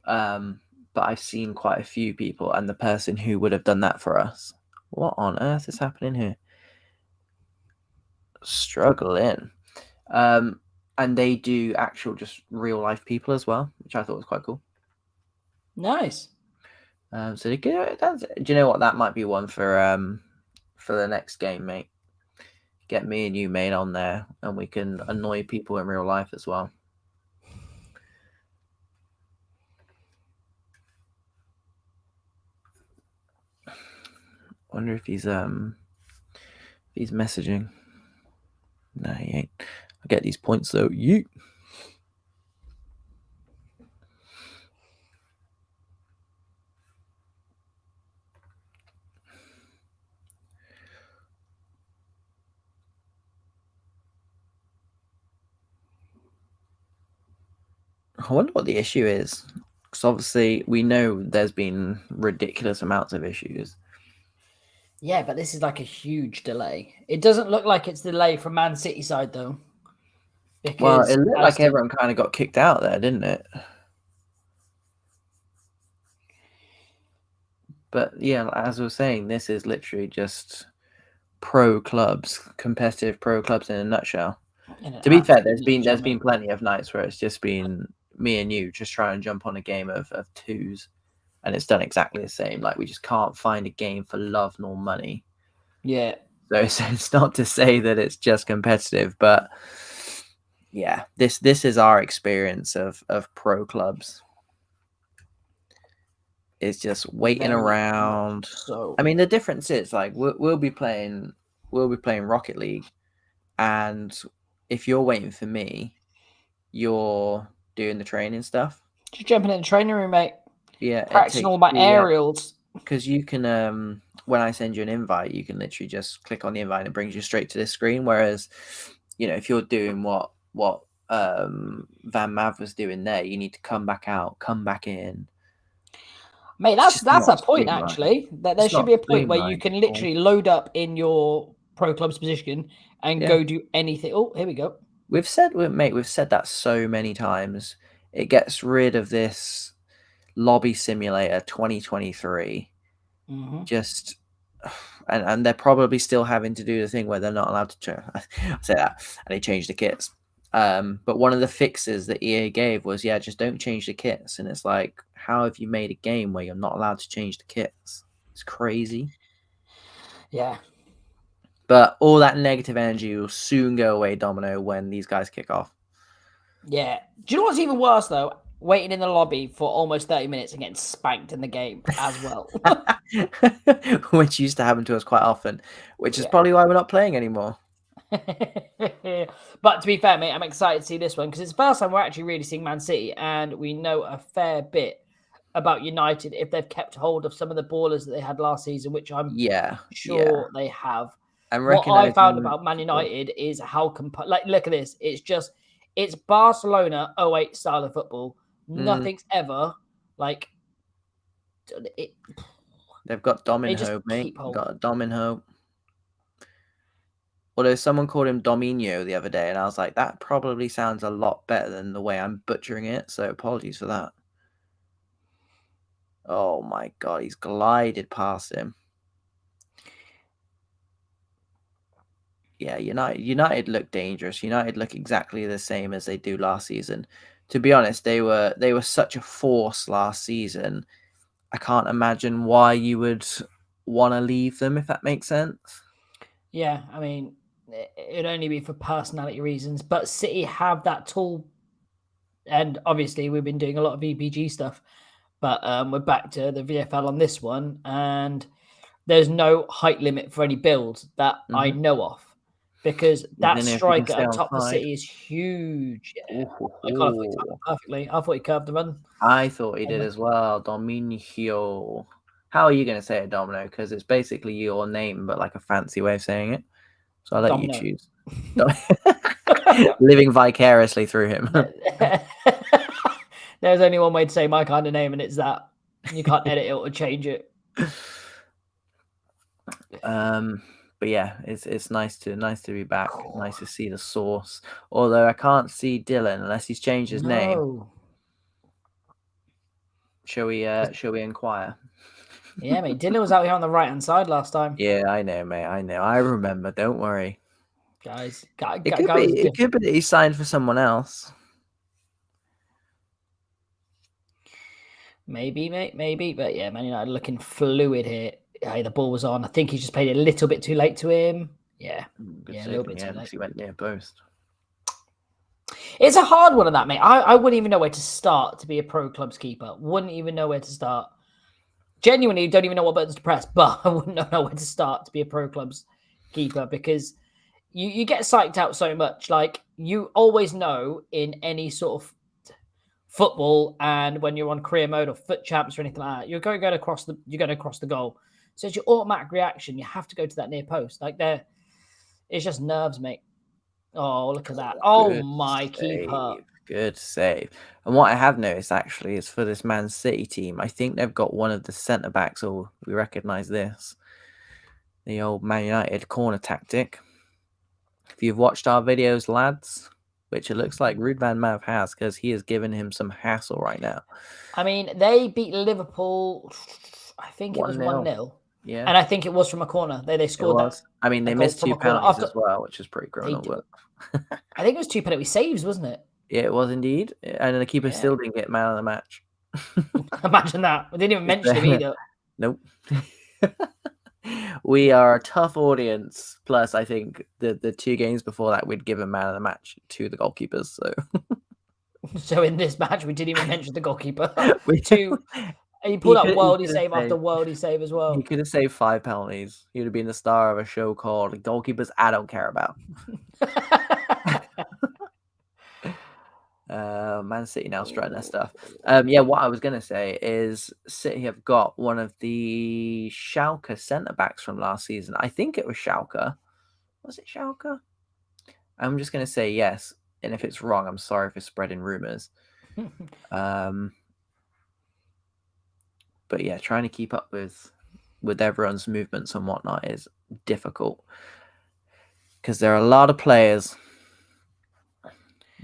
But I've seen quite a few people, and the person who would have done that for us. What on earth is happening here? Struggling. And they do actual just real life people as well, which I thought was quite cool. Nice. So do you know what? That might be one for the next game, mate. Get me and you, mate, on there, and we can annoy people in real life as well. Wonder if he's messaging. No, he ain't. I get these points though. You. I wonder what the issue is, because obviously we know there's been ridiculous amounts of issues. Yeah, but this is like a huge delay. It doesn't look like it's delay from Man City side though. Well, it looked like everyone kind of got kicked out there, didn't it? But yeah, as I was saying, this is literally just pro clubs, competitive pro clubs in a nutshell. To be fair, there's been plenty of nights where it's just been me and you just try and jump on a game of twos, and it's done exactly the same. Like, we just can't find a game for love nor money. Yeah. So it's not to say that it's just competitive, but yeah, this is our experience of pro clubs. It's just waiting around. So I mean, the difference is like we'll be playing Rocket League, and if you're waiting for me, you're doing the training stuff. Just jumping in the training room, mate. Yeah, practicing all my aerials. Because you can, when I send you an invite, you can literally just click on the invite and it brings you straight to this screen. Whereas, if you're doing what Van Mav was doing there, you need to come back out, come back in. Mate, that's a point actually. That there should be a point where you can literally load up in your pro club's position and go do anything. Oh, here we go. We've said that so many times. It gets rid of this lobby simulator 2023. Just and they're probably still having to do the thing where they're not allowed to say that, and they changed the kits. But one of the fixes that EA gave was, just don't change the kits. And it's like, how have you made a game where you're not allowed to change the kits? It's crazy. Yeah. But all that negative energy will soon go away, Domino, when these guys kick off. Yeah. Do you know what's even worse, though? Waiting in the lobby for almost 30 minutes and getting spanked in the game as well. Which used to happen to us quite often, which is probably why we're not playing anymore. But to be fair, mate, I'm excited to see this one because it's the first time we're actually really seeing Man City, and we know a fair bit about United if they've kept hold of some of the ballers that they had last season, which I'm sure they have. I'm What I found recognizing. about Man United is how like look at this. It's Barcelona 08 style of football. Nothing's ever like it. They've got They just Dominho, mate. keep hold. Got a Dominho. Although someone called him Dominio the other day, and I was like, that probably sounds a lot better than the way I'm butchering it. So apologies for that. Oh my god, he's glided past him. Yeah, United look dangerous. United look exactly the same as they do last season. To be honest, they were such a force last season. I can't imagine why you would want to leave them, if that makes sense. Yeah, I mean, it'd only be for personality reasons, but City have that tool. And obviously, we've been doing a lot of EPG stuff, but we're back to the VFL on this one, and there's no height limit for any build that I know of, because that Even if you can striker stay at on top of the side. city is huge. Yeah. Ooh, I thought he timed it perfectly. I thought he curved the run. I thought he did as well. Dominio. How are you going to say it, Domino? Because it's basically your name, but like a fancy way of saying it. So I'll let Domino. you choose. Living vicariously through him. There's only one way to say my kind of name, and it's that. You can't edit it or change it. But yeah, it's nice to be back. Nice to see the source. Although I can't see Dylan unless he's changed his name. Shall we inquire? Yeah, mate. Dylan was out here on the right hand side last time. Yeah, I know, mate. I know. I remember. Don't worry. Guys, It could be that he signed for someone else. Maybe, mate. Maybe. But yeah, Man United looking fluid here. Hey, the ball was on. I think he just played it a little bit too late to him. Yeah. A little bit too late. He went near post. It's a hard one of that, mate. I wouldn't even know where to start to be a pro clubs keeper. Wouldn't even know where to start. Genuinely don't even know what buttons to press, but I wouldn't know where to start to be a pro clubs keeper, because you get psyched out so much. Like, you always know in any sort of football, and when you're on career mode or foot champs or anything like that, you're going across the goal. So it's your automatic reaction. You have to go to that near post. Like, it's just nerves, mate. Oh, look at that. Oh, my keeper. Good save. And what I have noticed, actually, is for this Man City team, I think they've got one of the centre-backs, or we recognise this, the old Man United corner tactic. If you've watched our videos, lads, which it looks like Ruud van Mav has, because he has given him some hassle right now. I mean, they beat Liverpool, I think it was 1-0. Yeah. And I think it was from a corner. They scored that. I mean, they missed 2 penalties as well, which is pretty criminal. But I think it was 2 penalty saves, wasn't it? Yeah, it was indeed. And the keeper still didn't get man of the match. Imagine that. We didn't even mention him either. Nope. We are a tough audience. Plus, I think the 2 games before that, we'd given man of the match to the goalkeepers. So in this match, we didn't even mention the goalkeeper. He pulled out worldy save after worldy save as well. He could have saved 5 penalties. He would have been the star of a show called Goalkeepers I Don't Care About. Man City now strutting their stuff. Yeah, what I was going to say is City have got one of the Schalke centre-backs from last season. I think it was Schalke. Was it Schalke? I'm just going to say yes. And if it's wrong, I'm sorry for spreading rumours. But yeah, trying to keep up with everyone's movements and whatnot is difficult. Because there are a lot of players.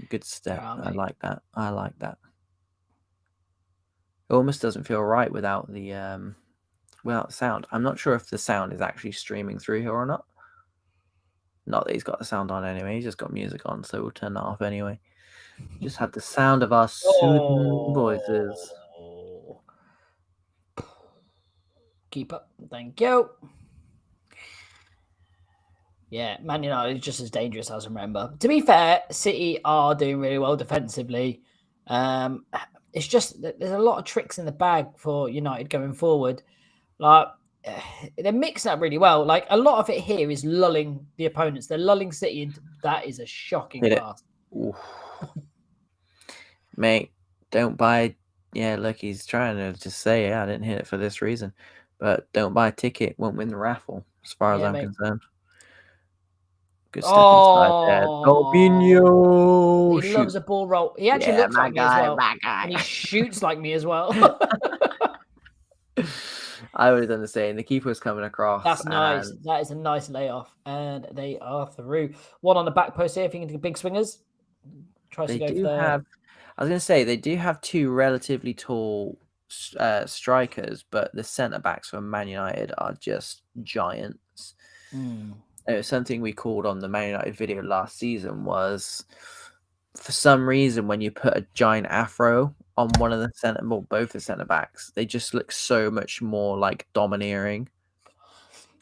Good step. I like that. It almost doesn't feel right without the sound. I'm not sure if the sound is actually streaming through here or not. Not that he's got the sound on anyway. He's just got music on, so we'll turn that off anyway. Just have the sound of our soothing voices. Keep up. Thank you. Yeah, Man United is just as dangerous as I remember. To be fair, City are doing really well defensively. It's just that there's a lot of tricks in the bag for United going forward. Like, they're mixing up really well. Like, a lot of it here is lulling the opponents. They're lulling City into that is a shocking pass. Mate, don't buy. Yeah, look, he's trying to just say, I didn't hit it for this reason. But don't buy a ticket, won't win the raffle, as far as I'm concerned. Good step inside there. Oh, Fabinho, he shoot. loves a ball roll. He actually Yeah, looks my like me as guy, well, my and he guy. shoots like me as well. I would have done the same. The keeper was coming across, That's nice. and That is a nice layoff, and they are through. One on the back post here, thinking big swingers. Tries to they go for do the. have. I was going to say they do have two relatively tall strikers, but the centre backs from Man United are just giants. It was something we called on the Man United video last season was, for some reason, when you put a giant afro on one of the both the centre backs, they just look so much more like domineering.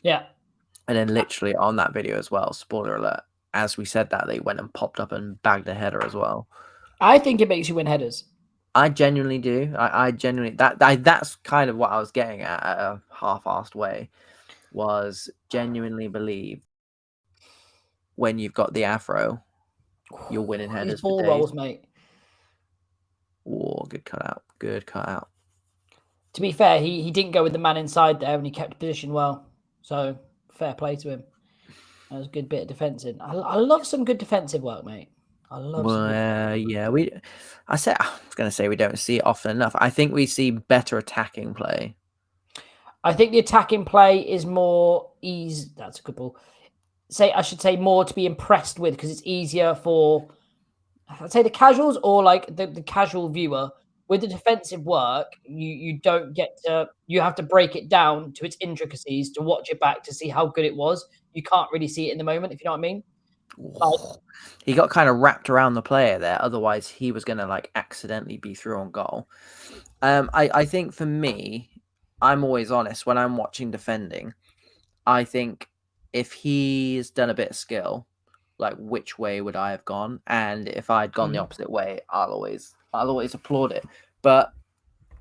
Yeah. And then literally on that video as well, spoiler alert, as we said that, they went and popped up and bagged a header as well. I think it makes you win headers. I genuinely do. I genuinely that's kind of what I was getting at a half-assed way, was genuinely believe when you've got the afro, you're winning These headers for ball days. rolls, mate. Oh, good cutout. Good cutout. To be fair, he didn't go with the man inside there, and he kept position well. So fair play to him. That was a good bit of defending. I love some good defensive work, mate. I love some good. Yeah, I was going to say we don't see it often enough. I think we see better attacking play. I think the attacking play is more easy. That's a good ball. I should say more to be impressed with because it's easier for, I'd say, the casuals or like the casual viewer. With the defensive work, you don't get to, you have to break it down to its intricacies to watch it back to see how good it was. You can't really see it in the moment, if you know what I mean. Like, he got kind of wrapped around the player there. Otherwise, he was going to like accidentally be through on goal. I think for me, I'm always honest when I'm watching defending. I think if he's done a bit of skill, like which way would I have gone? And if I'd gone the opposite way, I'll always applaud it. But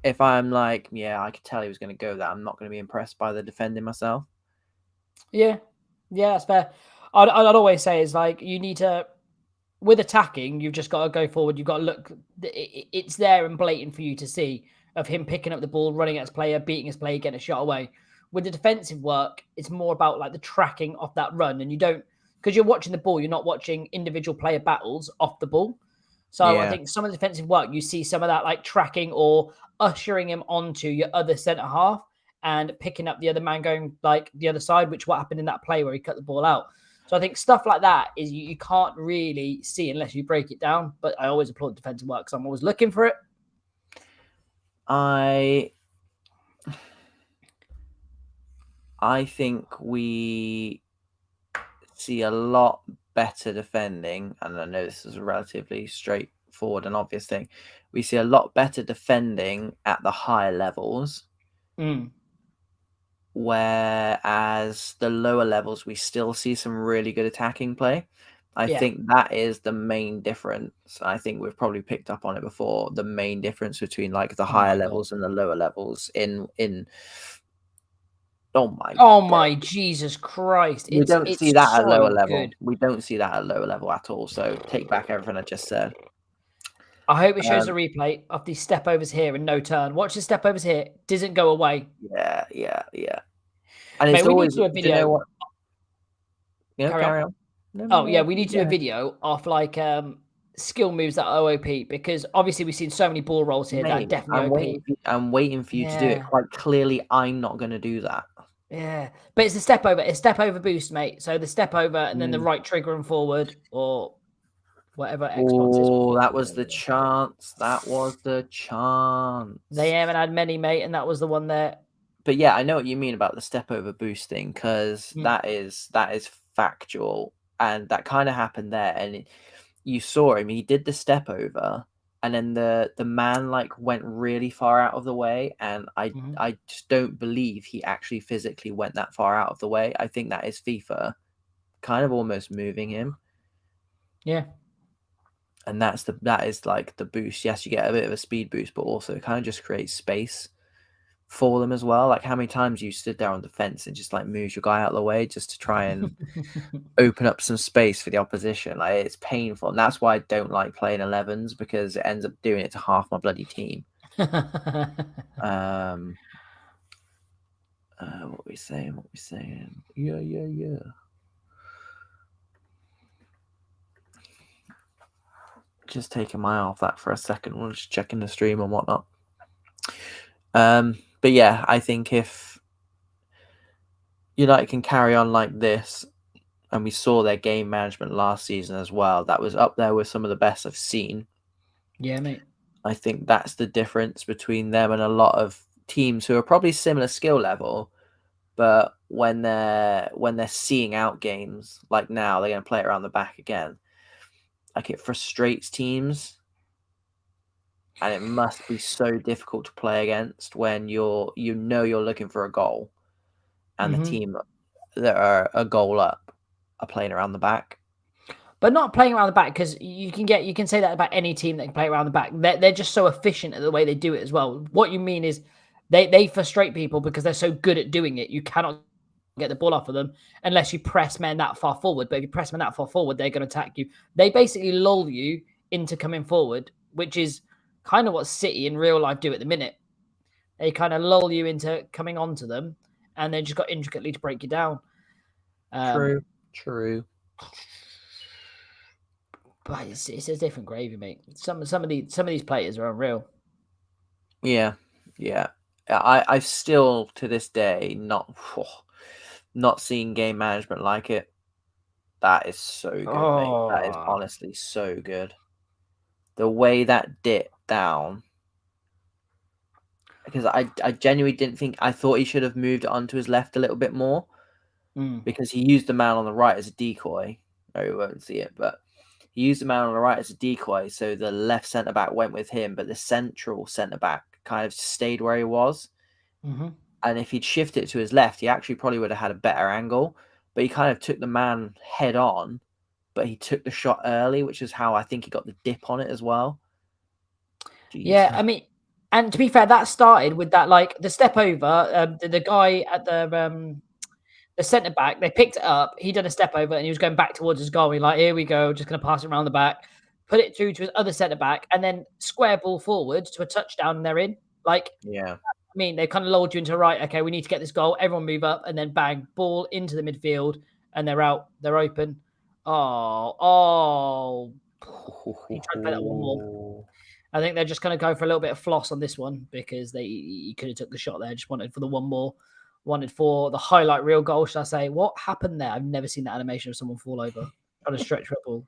if I'm like, yeah, I could tell he was going to go that, I'm not going to be impressed by the defending myself. Yeah, that's fair. I'd always say is like you need to, with attacking, you've just got to go forward. You've got to look. It's there and blatant for you to see of him picking up the ball, running at his player, beating his player, getting a shot away. With the defensive work, it's more about like the tracking of that run, and you don't, because you're watching the ball, you're not watching individual player battles off the ball. So I think some of the defensive work, you see some of that like tracking or ushering him onto your other centre half and picking up the other man going like the other side, which what happened in that play where he cut the ball out. So I think stuff like that is you can't really see unless you break it down. But I always applaud defensive work because I'm always looking for it. I think we see a lot better defending, and I know this is a relatively straightforward and obvious thing. We see a lot better defending at the higher levels. Whereas the lower levels, we still see some really good attacking play. I think that is the main difference. I think we've probably picked up on it before. The main difference between like the higher levels and the lower levels in oh my Jesus Christ! We don't see that at lower level. Good. We don't see that at lower level at all. So take back everything I just said. I hope it shows a replay of these step overs here and no turn. Watch the step overs here. Doesn't go away. Yeah. And Mate, it's we always, need to do a video. you know what? Carry on. No, we need to do a video of like skill moves that are OOP because obviously we've seen so many ball rolls here that are definitely OP. I'm waiting for you to do it. Quite clearly, I'm not going to do that. Yeah, but it's a step over. It's step over boost, mate. So the step over and then the right trigger and forward or whatever Xbox is. Oh, that was the chance. That was the chance. They haven't had many, mate, and that was the one there. But yeah, I know what you mean about the step over boosting because that is factual, and that kind of happened there. And you saw him; he did the step over, and then the man like went really far out of the way, and I just don't believe he actually physically went that far out of the way. I think that is FIFA kind of almost moving him. Yeah. And that is like the boost. Yes, you get a bit of a speed boost, but also it kind of just creates space for them as well. Like how many times you stood there on the fence and just like moves your guy out of the way just to try and open up some space for the opposition. Like it's painful, and that's why I don't like playing 11s because it ends up doing it to half my bloody team. What we saying? Yeah. just taking my eye off that for a second. We're just checking the stream and whatnot. But yeah, I think if United can carry on like this, and we saw their game management last season as well, that was up there with some of the best I've seen. Yeah, mate. I think that's the difference between them and a lot of teams who are probably similar skill level, but when they're seeing out games like now, they're going to play it around the back again. Like, it frustrates teams, and it must be so difficult to play against when you're looking for a goal, and the team that are a goal up are playing around the back. But not playing around the back, because you can say that about any team that can play around the back. They're just so efficient at the way they do it as well. What you mean is they frustrate people because they're so good at doing it. You cannot get the ball off of them unless you press men that far forward. But if you press men that far forward, they're going to attack you. They basically lull you into coming forward, which is kind of what City in real life do at the minute. They kind of lull you into coming onto them, and they just got intricately to break you down. True. But it's a different gravy, mate. Some of these players are unreal. Yeah. I've still to this day not seen game management like it. That is so good, mate. That is honestly so good. The way that dipped down, because I genuinely didn't think, I thought he should have moved it onto his left a little bit more, because he used the man on the right as a decoy. Oh, you won't see it, but he used the man on the right as a decoy, so the left centre back went with him, but the central centre back kind of stayed where he was. And if he'd shifted it to his left, he actually probably would have had a better angle. But he kind of took the man head on, but he took the shot early, which is how I think he got the dip on it as well. Jeez. Yeah, I mean, and to be fair, that started with that, like, the step over, the guy at the centre back, they picked it up, he done a step over, and he was going back towards his goal. He's like, here we go, just going to pass it around the back, put it through to his other centre back, and then square ball forward to a touchdown, and they're in. Like, yeah. I mean, they kind of lulled you into, right, okay, we need to get this goal. Everyone move up, and then bang, ball into the midfield, and they're out. They're open. Oh. He tried to play that one more. I think they're just going to go for a little bit of floss on this one, because he could have took the shot there. Just wanted for the one more. Wanted for the highlight reel goal, should I say. What happened there? I've never seen that animation of someone fall over on a stretch football.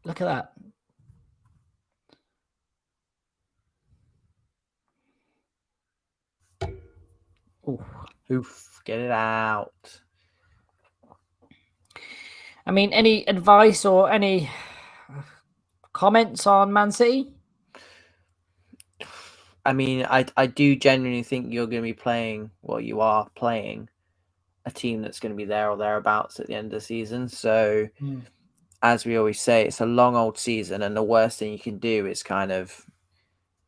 Look at that. Oof, get it out. I mean, any advice or any comments on Man City? I mean, I do genuinely think you're going to be playing, well, you are playing a team that's going to be there or thereabouts at the end of the season. So, as we always say, it's a long old season, and the worst thing you can do is kind of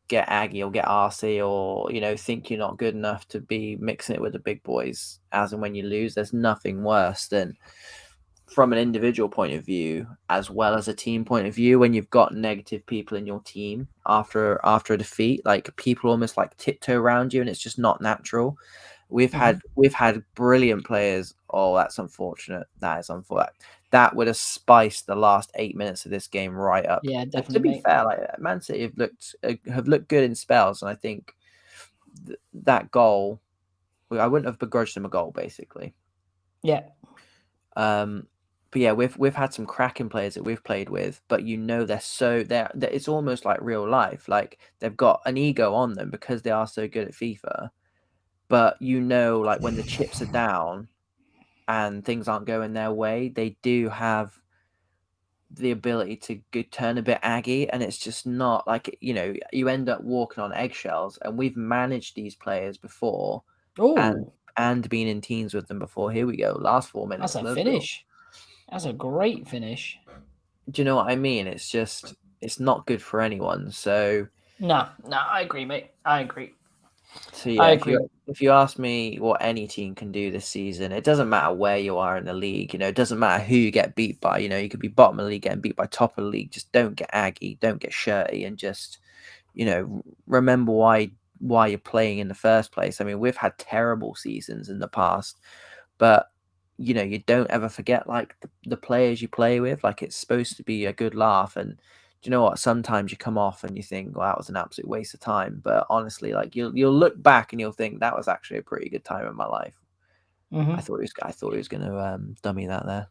get aggy or get arsey, or, you know, think you're not good enough to be mixing it with the big boys as and when you lose. There's nothing worse than, from an individual point of view as well as a team point of view, when you've got negative people in your team after a defeat, like, people almost like tiptoe around you, and it's just not natural. We've had brilliant players. Oh, that's unfortunate. That is unfortunate. That would have spiced the last 8 minutes of this game right up. Yeah, definitely. To be fair, like, Man City have looked good in spells, and I think that goal, I wouldn't have begrudged them a goal, basically. Yeah. But yeah, we've had some cracking players that we've played with, but you know, they're it's almost like real life. Like, they've got an ego on them because they are so good at FIFA. But you know, like, when the chips are down and things aren't going their way, they do have the ability to turn a bit aggy, and it's just not like, you know, you end up walking on eggshells. And we've managed these players before, and been in teams with them before. Here we go, last 4 minutes. That's a finish. That's a great finish. Do you know what I mean? It's just, it's not good for anyone. So no, I agree, mate. I agree. So yeah, if you ask me what any team can do this season, it doesn't matter where you are in the league. You know, it doesn't matter who you get beat by. You know, you could be bottom of the league getting beat by top of the league. Just don't get aggy, don't get shirty, and just, you know, remember why you're playing in the first place. I mean, we've had terrible seasons in the past, but, you don't ever forget like the players you play with. Like it's supposed to be a good laugh, and do you know what? Sometimes you come off and you think, "Well, that was an absolute waste of time." But honestly, like you'll look back and you'll think that was actually a pretty good time in my life. I thought he was going to dummy that there.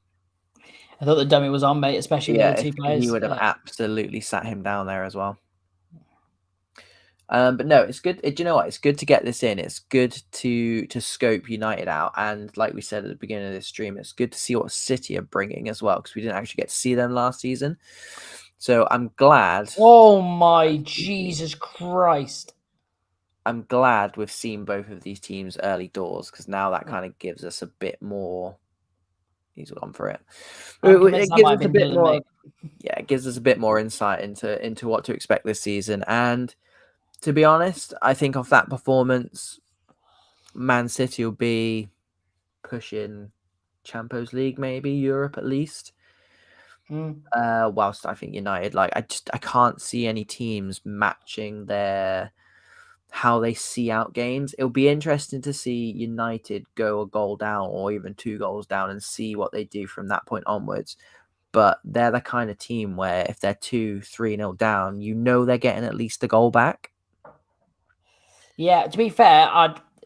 I thought the dummy was on, mate, especially with the two players. He would have absolutely sat him down there as well. But no, it's good. Do you know what? It's good to get this in. It's good to scope United out, and like we said at the beginning of this stream, it's good to see what City are bringing as well because we didn't actually get to see them last season. So I'm glad. Oh my Jesus Christ! I'm glad we've seen both of these teams early doors because now that kind of gives us a bit more. He's gone for it. It gives us a bit more. Yeah, it gives us a bit more insight into what to expect this season. And to be honest, I think off that performance, Man City will be pushing Champions League, maybe Europe at least. Whilst I think United, like I can't see any teams matching how they see out games. It'll be interesting to see United go a goal down or even 2 goals down and see what they do from that point onwards. But they're the kind of team where if they're 2-3-0 down, they're getting at least a goal back. Yeah, to be fair,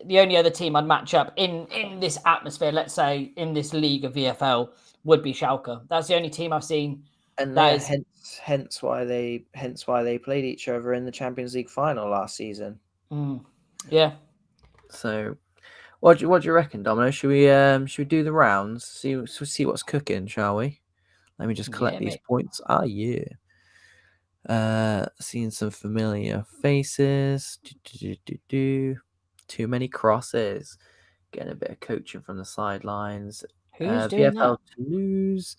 the only other team I'd match up in this atmosphere, let's say in this league of VFL, would be Schalke. That's the only team I've seen. And hence why they played each other in the Champions League final last season. Yeah. So, what do you reckon, Domino? Should we do the rounds? See what's cooking, shall we? Let me just collect these points. Yeah. Seeing some familiar faces. Too many crosses. Getting a bit of coaching from the sidelines. Who's doing VFL Toulouse.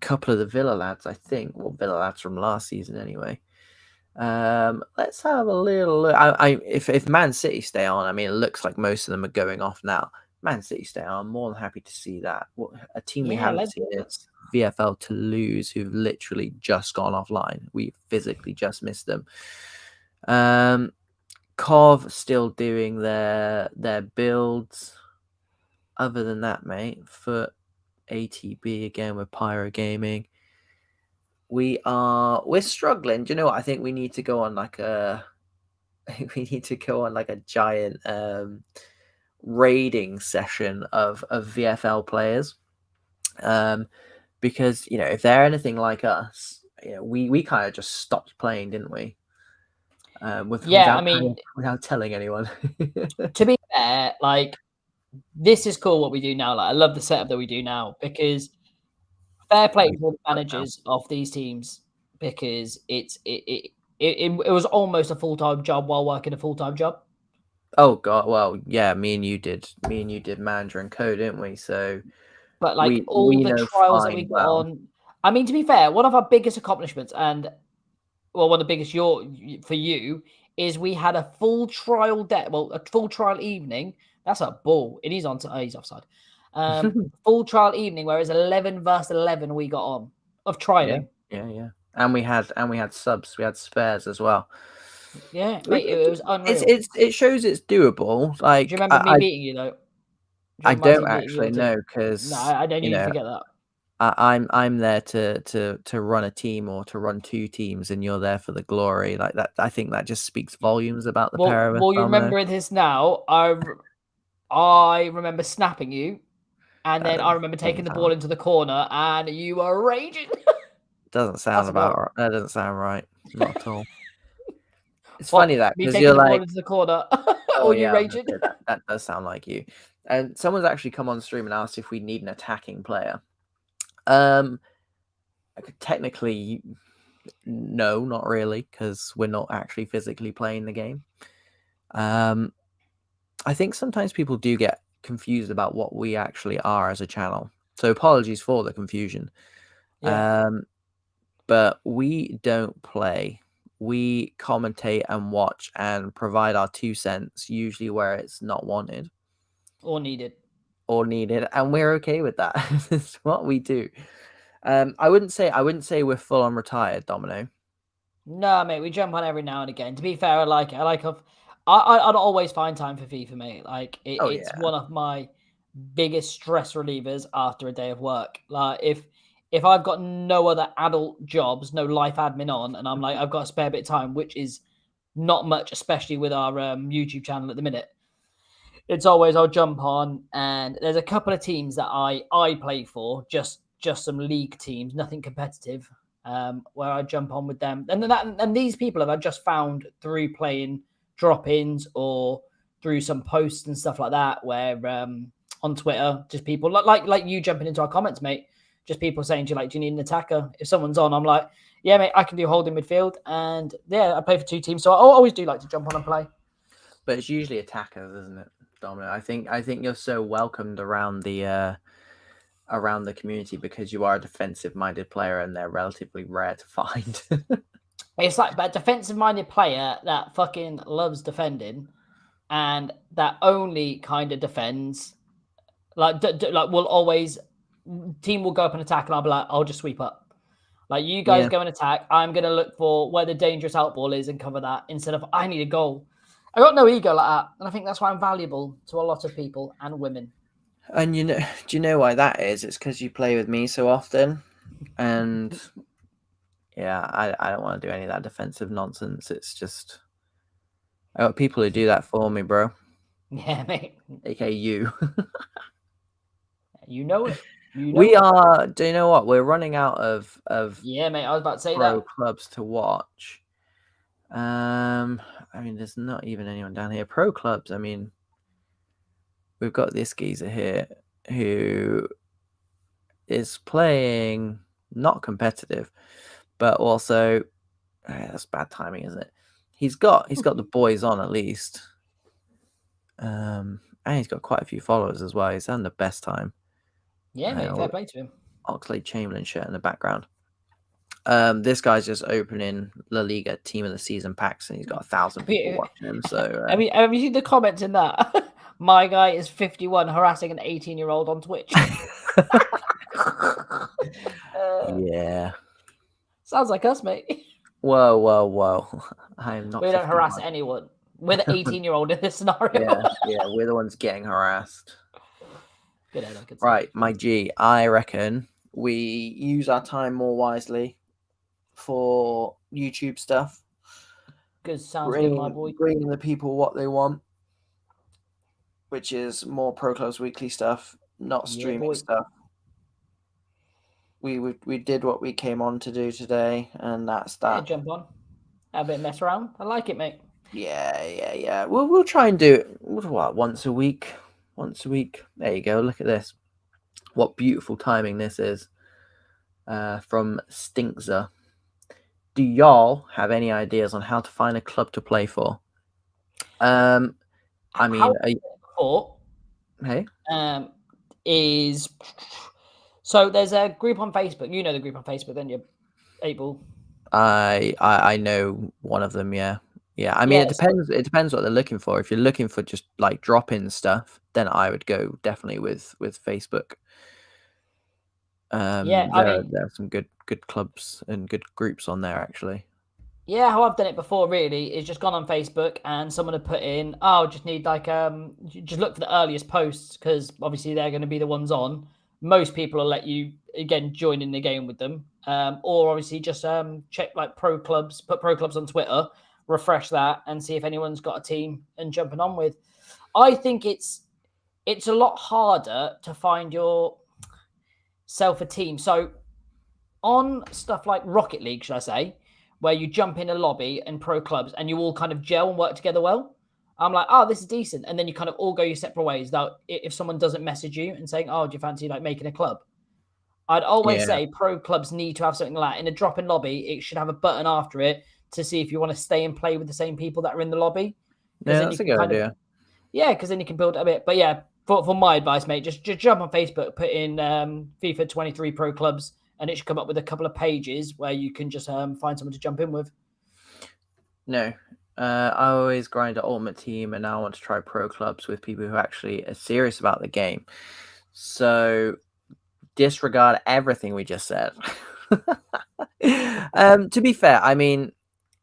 Couple of the Villa lads, I think. Well, Villa lads from last season, anyway. Let's have a little look. If Man City stay on, I mean, it looks like most of them are going off now. Man City stay on. I'm more than happy to see that. A team we haven't seen is VFL Toulouse, who've literally just gone offline. We physically just missed them. Cov still doing their builds. Other than that, mate, for ATB again with Pyro Gaming. We're struggling. Do you know what? I think we need to go on like a giant raiding session of VFL players. Because if they're anything like us, we kind of just stopped playing, didn't we? Without telling anyone. To be fair, like this is cool what we do now. Like I love the setup that we do now because fair play to all the managers of these teams because it was almost a full-time job while working a full-time job. Oh god, well, yeah, me and you did manager and co, didn't we? So, but like all the trials that we got on. I mean, to be fair, one of our biggest accomplishments and one of the biggest for you is we had a full trial a full trial evening. That's a ball. And he's offside. Full trial evening where it's 11 versus 11 we got on of trialing. Yeah. And we had subs. We had spares as well. Yeah, mate, it was unreal. It shows it's doable. Like, do you remember me beating you though? I don't actually know because no, I don't need to forget that. I'm there to run a team or to run 2 teams, and you're there for the glory. Like that, I think that just speaks volumes about the pair of us. Well, you remember this now. I remember snapping you, and then I remember taking the ball into the corner, and you were raging. Doesn't sound about. That doesn't sound right. Not at all. It's funny that because you're like into the corner. You raging. That does sound like you. And someone's actually come on stream and asked if we need an attacking player. Technically, no, not really, because we're not actually physically playing the game. I think sometimes people do get confused about what we actually are as a channel. So apologies for the confusion. Yeah. But we don't play. We commentate and watch and provide our 2 cents, usually where it's not wanted. Or needed. And we're okay with that. It's what we do. I wouldn't say we're full on retired, Domino. No, mate, we jump on every now and again. To be fair, I like it. I'd always find time for FIFA, mate. Like Oh it's yeah. one of my biggest stress relievers after a day of work. Like if I've got no other adult jobs, no life admin on, and I'm like I've got a spare bit of time, which is not much, especially with our YouTube channel at the minute. It's always I'll jump on, and there's a couple of teams that I play for, just some league teams, nothing competitive. Where I jump on with them, and these people have I just found through playing drop-ins or through some posts and stuff like that. Where on Twitter, just people like you jumping into our comments, mate. Just people saying to you like, "Do you need an attacker?" If someone's on, I'm like, "Yeah, mate, I can do holding midfield." And yeah, I play for 2 teams, so I always do like to jump on and play. But it's usually attackers, isn't it, Dominic? I think you're so welcomed around the community because you are a defensive-minded player, and they're relatively rare to find. It's like a defensive-minded player that fucking loves defending, and that only kind of defends. Like, like will always team will go up and attack, and I'll be like, I'll just sweep up. Like you guys go and attack, I'm gonna look for where the dangerous outball is and cover that instead of I need a goal. I got no ego like that, and I think that's why I'm valuable to a lot of people and women. And do you know why that is? It's because you play with me so often, and yeah, I don't want to do any of that defensive nonsense. It's just I got people who do that for me, bro. Yeah, mate. AKA you. You know it. We are. Do you know what? We're running out of yeah, mate. I was about to say pro that. clubs to watch. I mean, there's not even anyone down here. Pro clubs. I mean, we've got this geezer here who is playing not competitive, but also that's bad timing, isn't it? He's got the boys on at least, and he's got quite a few followers as well. He's having the best time. Yeah, mate. Fair play to him. Oxlade-Chamberlain shirt in the background. This guy's just opening La Liga Team of the Season packs, and he's got 1,000 people watching him. So, have you seen the comments in that? My guy is 51 harassing an 18-year-old on Twitch. Yeah, sounds like us, mate. Whoa! I am not. We don't harass anyone. We're the 18-year-old in this scenario. Yeah, we're the ones getting harassed. Good head, I could say. Right, my G. I reckon we use our time more wisely for YouTube stuff. Good, sounds good, my boy. Bringing the people what they want, which is more Pro Clubs Weekly stuff, not streaming stuff. We did what we came on to do today, and that's that. Yeah, jump on, have a bit of mess around. I like it, mate. Yeah. We'll try and do it once a week. There you go. Look at this. What beautiful timing this is. From Stinkzer. Do y'all have any ideas on how to find a club to play for? I mean, hey, is so there's a group on Facebook. You know the group on Facebook, then you're able. I know one of them. Yeah. I mean, it depends. It depends what they're looking for. If you're looking for just like drop-in stuff, then I would go definitely with Facebook. There are some good clubs and good groups on there actually. Yeah, how I've done it before really is just gone on Facebook and someone had put in, just need like just look for the earliest posts because obviously they're going to be the ones on. Most people will let you again join in the game with them, or obviously just check like pro clubs, put pro clubs on Twitter, refresh that and see if anyone's got a team and jumping on with. I think it's a lot harder to find yourself a team. So on stuff like Rocket League, should I say, where you jump in a lobby and pro clubs and you all kind of gel and work together well, I'm like, this is decent. And then you kind of all go your separate ways. That if someone doesn't message you and saying, do you fancy like making a club? I'd always say pro clubs need to have something like that. In a drop-in lobby, it should have a button after it to see if you want to stay and play with the same people that are in the lobby. Yeah, that's a good idea. Because then you can build a bit. But yeah, for my advice, mate, just jump on Facebook, put in FIFA 23 pro clubs, and it should come up with a couple of pages where you can just find someone to jump in with. No, I always grind at Ultimate Team, and now I want to try pro clubs with people who actually are serious about the game. So disregard everything we just said. To be fair, I mean,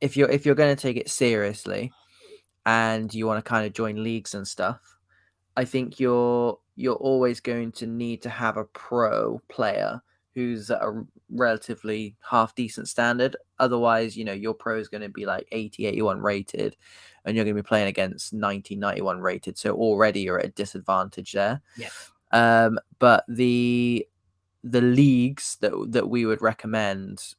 if you're going to take it seriously, and you want to kind of join leagues and stuff, I think you're always going to need to have a pro player who's at a relatively half decent standard. Otherwise, your pro is going to be like 80, 81 rated, and you're going to be playing against 90, 91 rated. So already you're at a disadvantage there. Yeah. But the leagues that we would recommend,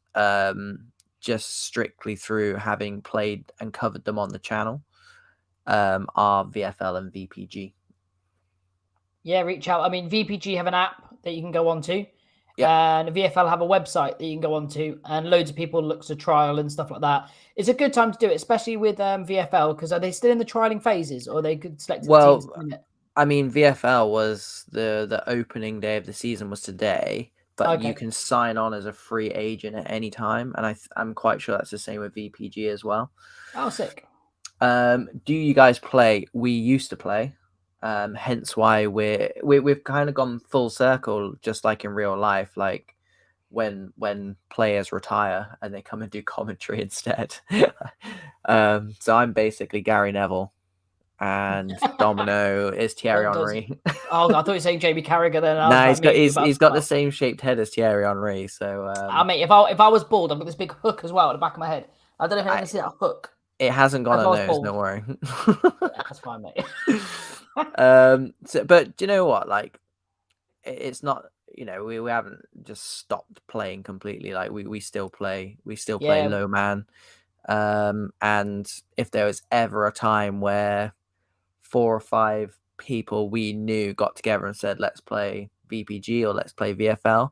just strictly through having played and covered them on the channel, are VFL and VPG. Yeah, reach out. I mean, VPG have an app that you can go on to, and VFL have a website that you can go on to, and loads of people look to trial and stuff like that. It's a good time to do it, especially with VFL, because are they still in the trialing phases, or they could select the teams? I mean, VFL was the opening day of the season was today, but you can sign on as a free agent at any time, and I'm quite sure that's the same with VPG as well. Oh, sick. Do you guys play? We used to play. Hence why we've kind of gone full circle, just like in real life, like when players retire and they come and do commentary instead. So I'm basically Gary Neville, and Domino is Thierry Henry. Oh, I thought you were saying Jamie Carragher then. No, he's got the same shaped head as Thierry Henry. So I mean, if I was bald, I've got this big hook as well at the back of my head. I don't know if you can see that hook. It hasn't gone on nose, don't worry. That's fine, mate. But do you know what? Like, it's not. We haven't just stopped playing completely. Like we still play. We still play low man. And if there was ever a time where 4 or 5 people we knew got together and said, "Let's play VPG or let's play VFL,"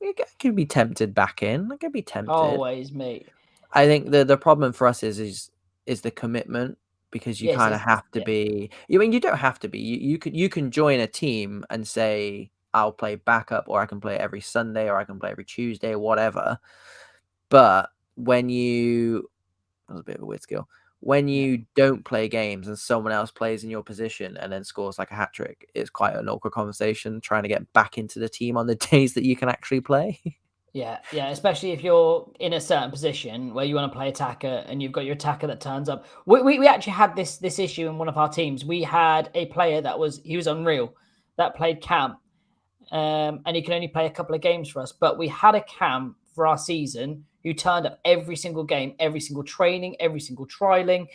I could be tempted back in. I could be tempted. Always, mate. I think the problem for us is the commitment, because you kind of have to be. I mean, you don't have to be. You can join a team and say, "I'll play backup," or I can play every Sunday, or I can play every Tuesday, or whatever. But when that was a bit of a weird skill. When you don't play games and someone else plays in your position and then scores like a hat trick, it's quite an awkward conversation trying to get back into the team on the days that you can actually play. Yeah, especially if you're in a certain position where you want to play attacker and you've got your attacker that turns up. We actually had this issue in one of our teams. We had a player he was unreal, that played cam, and he can only play a couple of games for us. But we had a cam for our season who turned up every single game, every single training, every single trialing.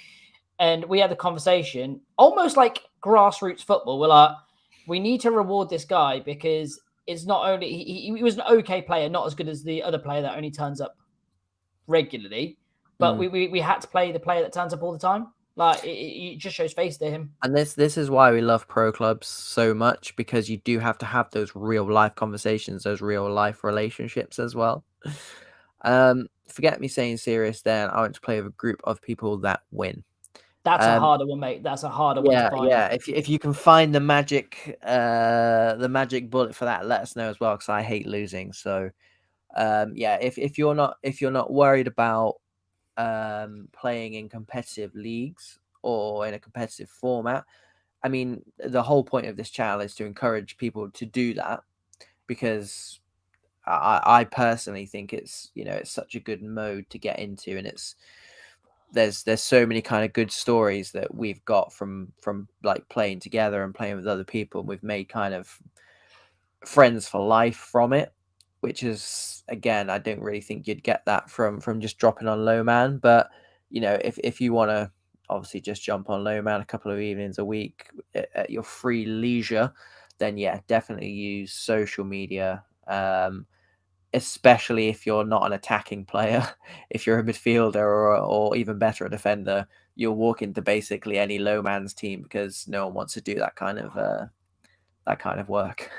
And we had the conversation, almost like grassroots football. We're like, we need to reward this guy, because it's not only he was an okay player, not as good as the other player that only turns up regularly, but we had to play the player that turns up all the time. Like it just shows face to him. And this is why we love pro clubs so much, because you do have to have those real life conversations, those real life relationships as well. Forget me saying serious then. I went to play with a group of people that win. That's a harder one, mate. That's a harder one to find. Yeah. If you can find the magic bullet for that, let us know as well, because I hate losing. So if you're not worried about playing in competitive leagues or in a competitive format, I mean, the whole point of this channel is to encourage people to do that, because I personally think it's such a good mode to get into, and there's so many kind of good stories that we've got from like playing together and playing with other people, and we've made kind of friends for life from it, which is, again, I don't really think you'd get that from just dropping on low man. But if you want to obviously just jump on low man a couple of evenings a week at your free leisure, then definitely use social media, especially if you're not an attacking player. If you're a midfielder or even better, a defender, you'll walk into basically any low man's team, because no one wants to do that kind of work.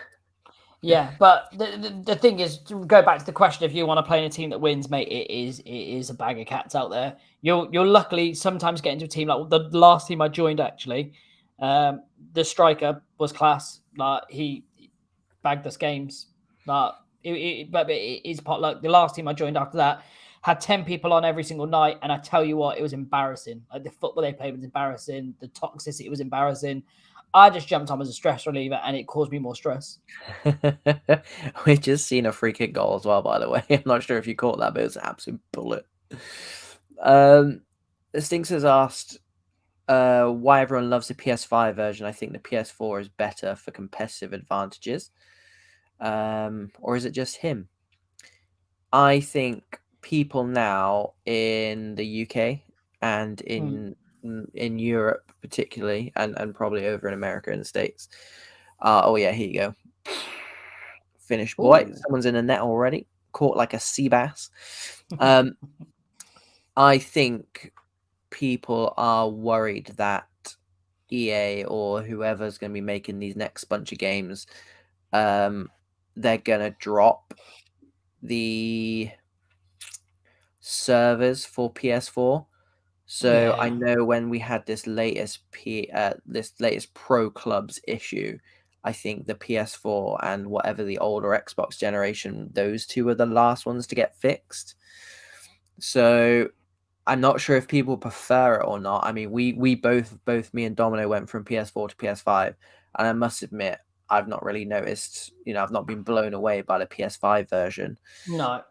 Yeah, but the thing is, to go back to the question, if you want to play in a team that wins, mate, it is a bag of cats out there. You'll luckily sometimes get into a team like the last team I joined, actually. The striker was class. Like, he bagged us games. But it is part, like, the last team I joined after that had 10 people on every single night, and I tell you what, it was embarrassing. Like, the football they played was embarrassing. The toxicity was embarrassing. I just jumped on as a stress reliever, and it caused me more stress. We've just seen a free kick goal as well, by the way. I'm not sure if you caught that, but it was an absolute bullet. Stinks has asked why everyone loves the PS5 version. I think the PS4 is better for competitive advantages. Or is it just him? I think people now in the UK and in Europe particularly, and probably over in America and the States. Oh yeah, here you go. Finished, boy. Ooh. Someone's in the net already. Caught like a sea bass. I think people are worried that EA or whoever's going to be making these next bunch of games, they're going to drop the servers for PS4. So I know when we had this latest Pro Clubs issue, I think the PS4 and whatever the older Xbox generation, those two are the last ones to get fixed. So I'm not sure if people prefer it or not. I mean, we both me and Domino went from PS4 to PS5, and I must admit, I've not really noticed, I've not been blown away by the PS5 version. No.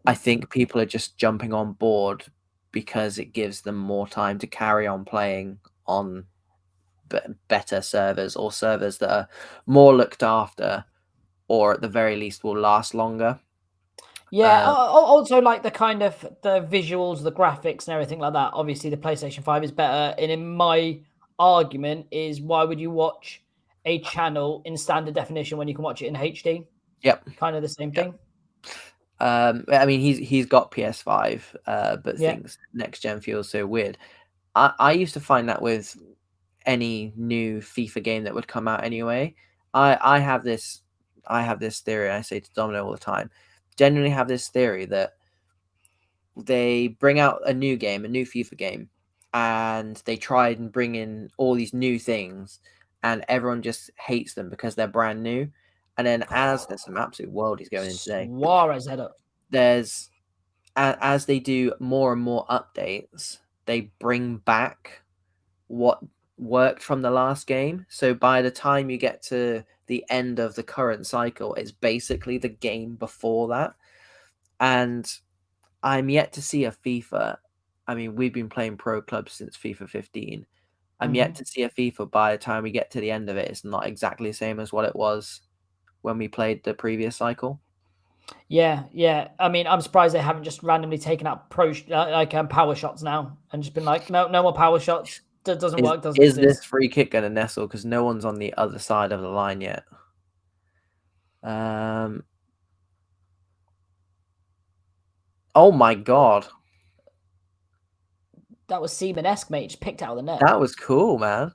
I think people are just jumping on board because it gives them more time to carry on playing on better servers or servers that are more looked after, or at the very least will last longer. Yeah, also like the kind of the visuals, the graphics and everything like that. Obviously, the PlayStation 5 is better. And in my argument is why would you watch a channel in standard definition when you can watch it in HD? Yep. Kind of the same thing. I mean, he's got PS5, but thinks next gen feels so weird. I used to find that with any new FIFA game that would come out anyway. I have this theory. I say to Domino all the time. Genuinely have this theory that they bring out a new game, a new FIFA game, and they try and bring in all these new things, and everyone just hates them because they're brand new. And then as there's some absolute worldies going in today. Suarez head up. There's as they do more and more updates, they bring back what worked from the last game. So by the time you get to the end of the current cycle, it's basically the game before that. And I'm yet to see a FIFA. I mean, we've been playing Pro Clubs since FIFA 15. I'm yet to see a FIFA by the time we get to the end of it. It's not exactly the same as what it was when we played the previous cycle. Yeah. I mean, I'm surprised they haven't just randomly taken out power shots now and just been like, no more power shots. That doesn't work. Doesn't exist. This free kick going to nestle? Because no one's on the other side of the line yet. Oh my god. That was Seaman-esque, mate. Just picked out of the net. That was cool, man.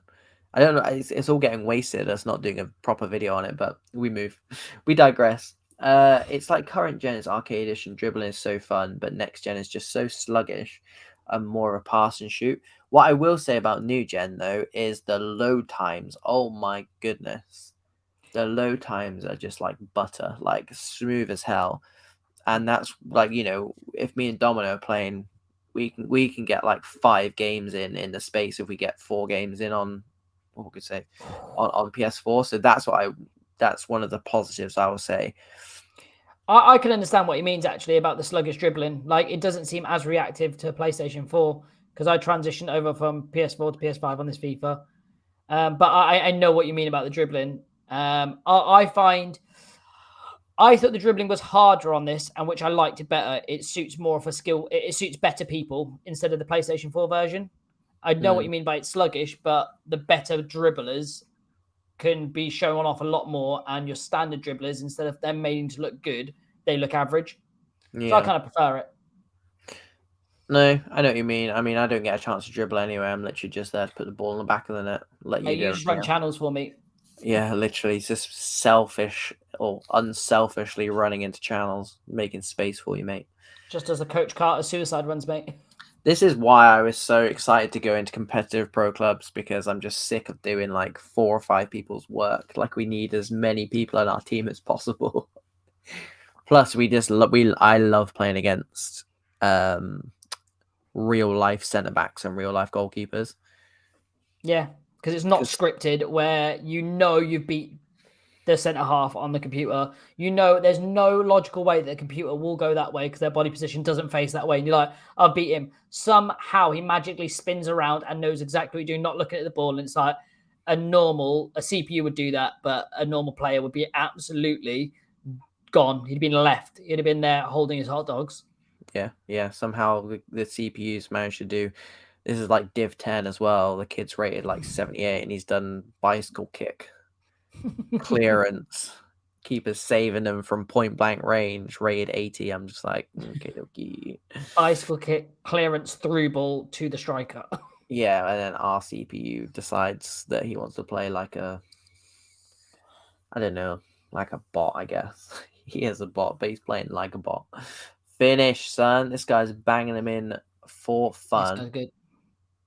I don't know. It's all getting wasted. Us not doing a proper video on it, but we move. We digress. It's like current gen is arcade edition. Dribbling is so fun, but next gen is just so sluggish and more of a pass and shoot. What I will say about new gen though is the load times. Oh my goodness, the load times are just like butter, like smooth as hell. And that's like, if me and Domino are playing, we can get like 5 games in the space if we get 4 games in on what we could say on PS4. So that's one of the positives I will say. I can understand what he means actually about the sluggish dribbling. Like it doesn't seem as reactive to PlayStation 4 because I transitioned over from PS4 to PS5 on this FIFA. But I know what you mean about the dribbling. I thought the dribbling was harder on this, and which I liked it better. It suits more of a skill. It suits better people instead of the PlayStation 4 version. I know what you mean by it's sluggish, but the better dribblers can be shown off a lot more, and your standard dribblers, instead of them making to look good, they look average. Yeah. So I kind of prefer it. No, I know what you mean. I mean, I don't get a chance to dribble anyway. I'm literally just there to put the ball in the back of the net. Let you just run channels for me. Yeah, literally, it's just selfish or unselfishly running into channels, making space for you, mate. Just as a Coach Carter suicide runs, mate. This is why I was so excited to go into competitive pro clubs, because I'm just sick of doing like 4 or 5 people's work. Like we need as many people in our team as possible. Plus, I love playing against real life centre backs and real life goalkeepers. Yeah, because it's not scripted where you've beat the centre half on the computer. You know, there's no logical way that the computer will go that way because their body position doesn't face that way. And you're like, I'll beat him. Somehow he magically spins around and knows exactly what you're doing, not looking at the ball. And it's like a CPU would do that, but a normal player would be absolutely gone. He'd been left. He'd have been there holding his hot dogs. Yeah. Somehow the CPUs managed to do. This is like Div 10 as well. The kid's rated like 78, and he's done bicycle kick, clearance, keepers saving them from point blank range, rated 80. I'm just like, okay. Bicycle kick, clearance, through ball to the striker. Yeah, and then our CPU decides that he wants to play like a, I don't know, like a bot, I guess. He is a bot, but he's playing like a bot. Finish, son. This guy's banging him in for fun. Sounds good.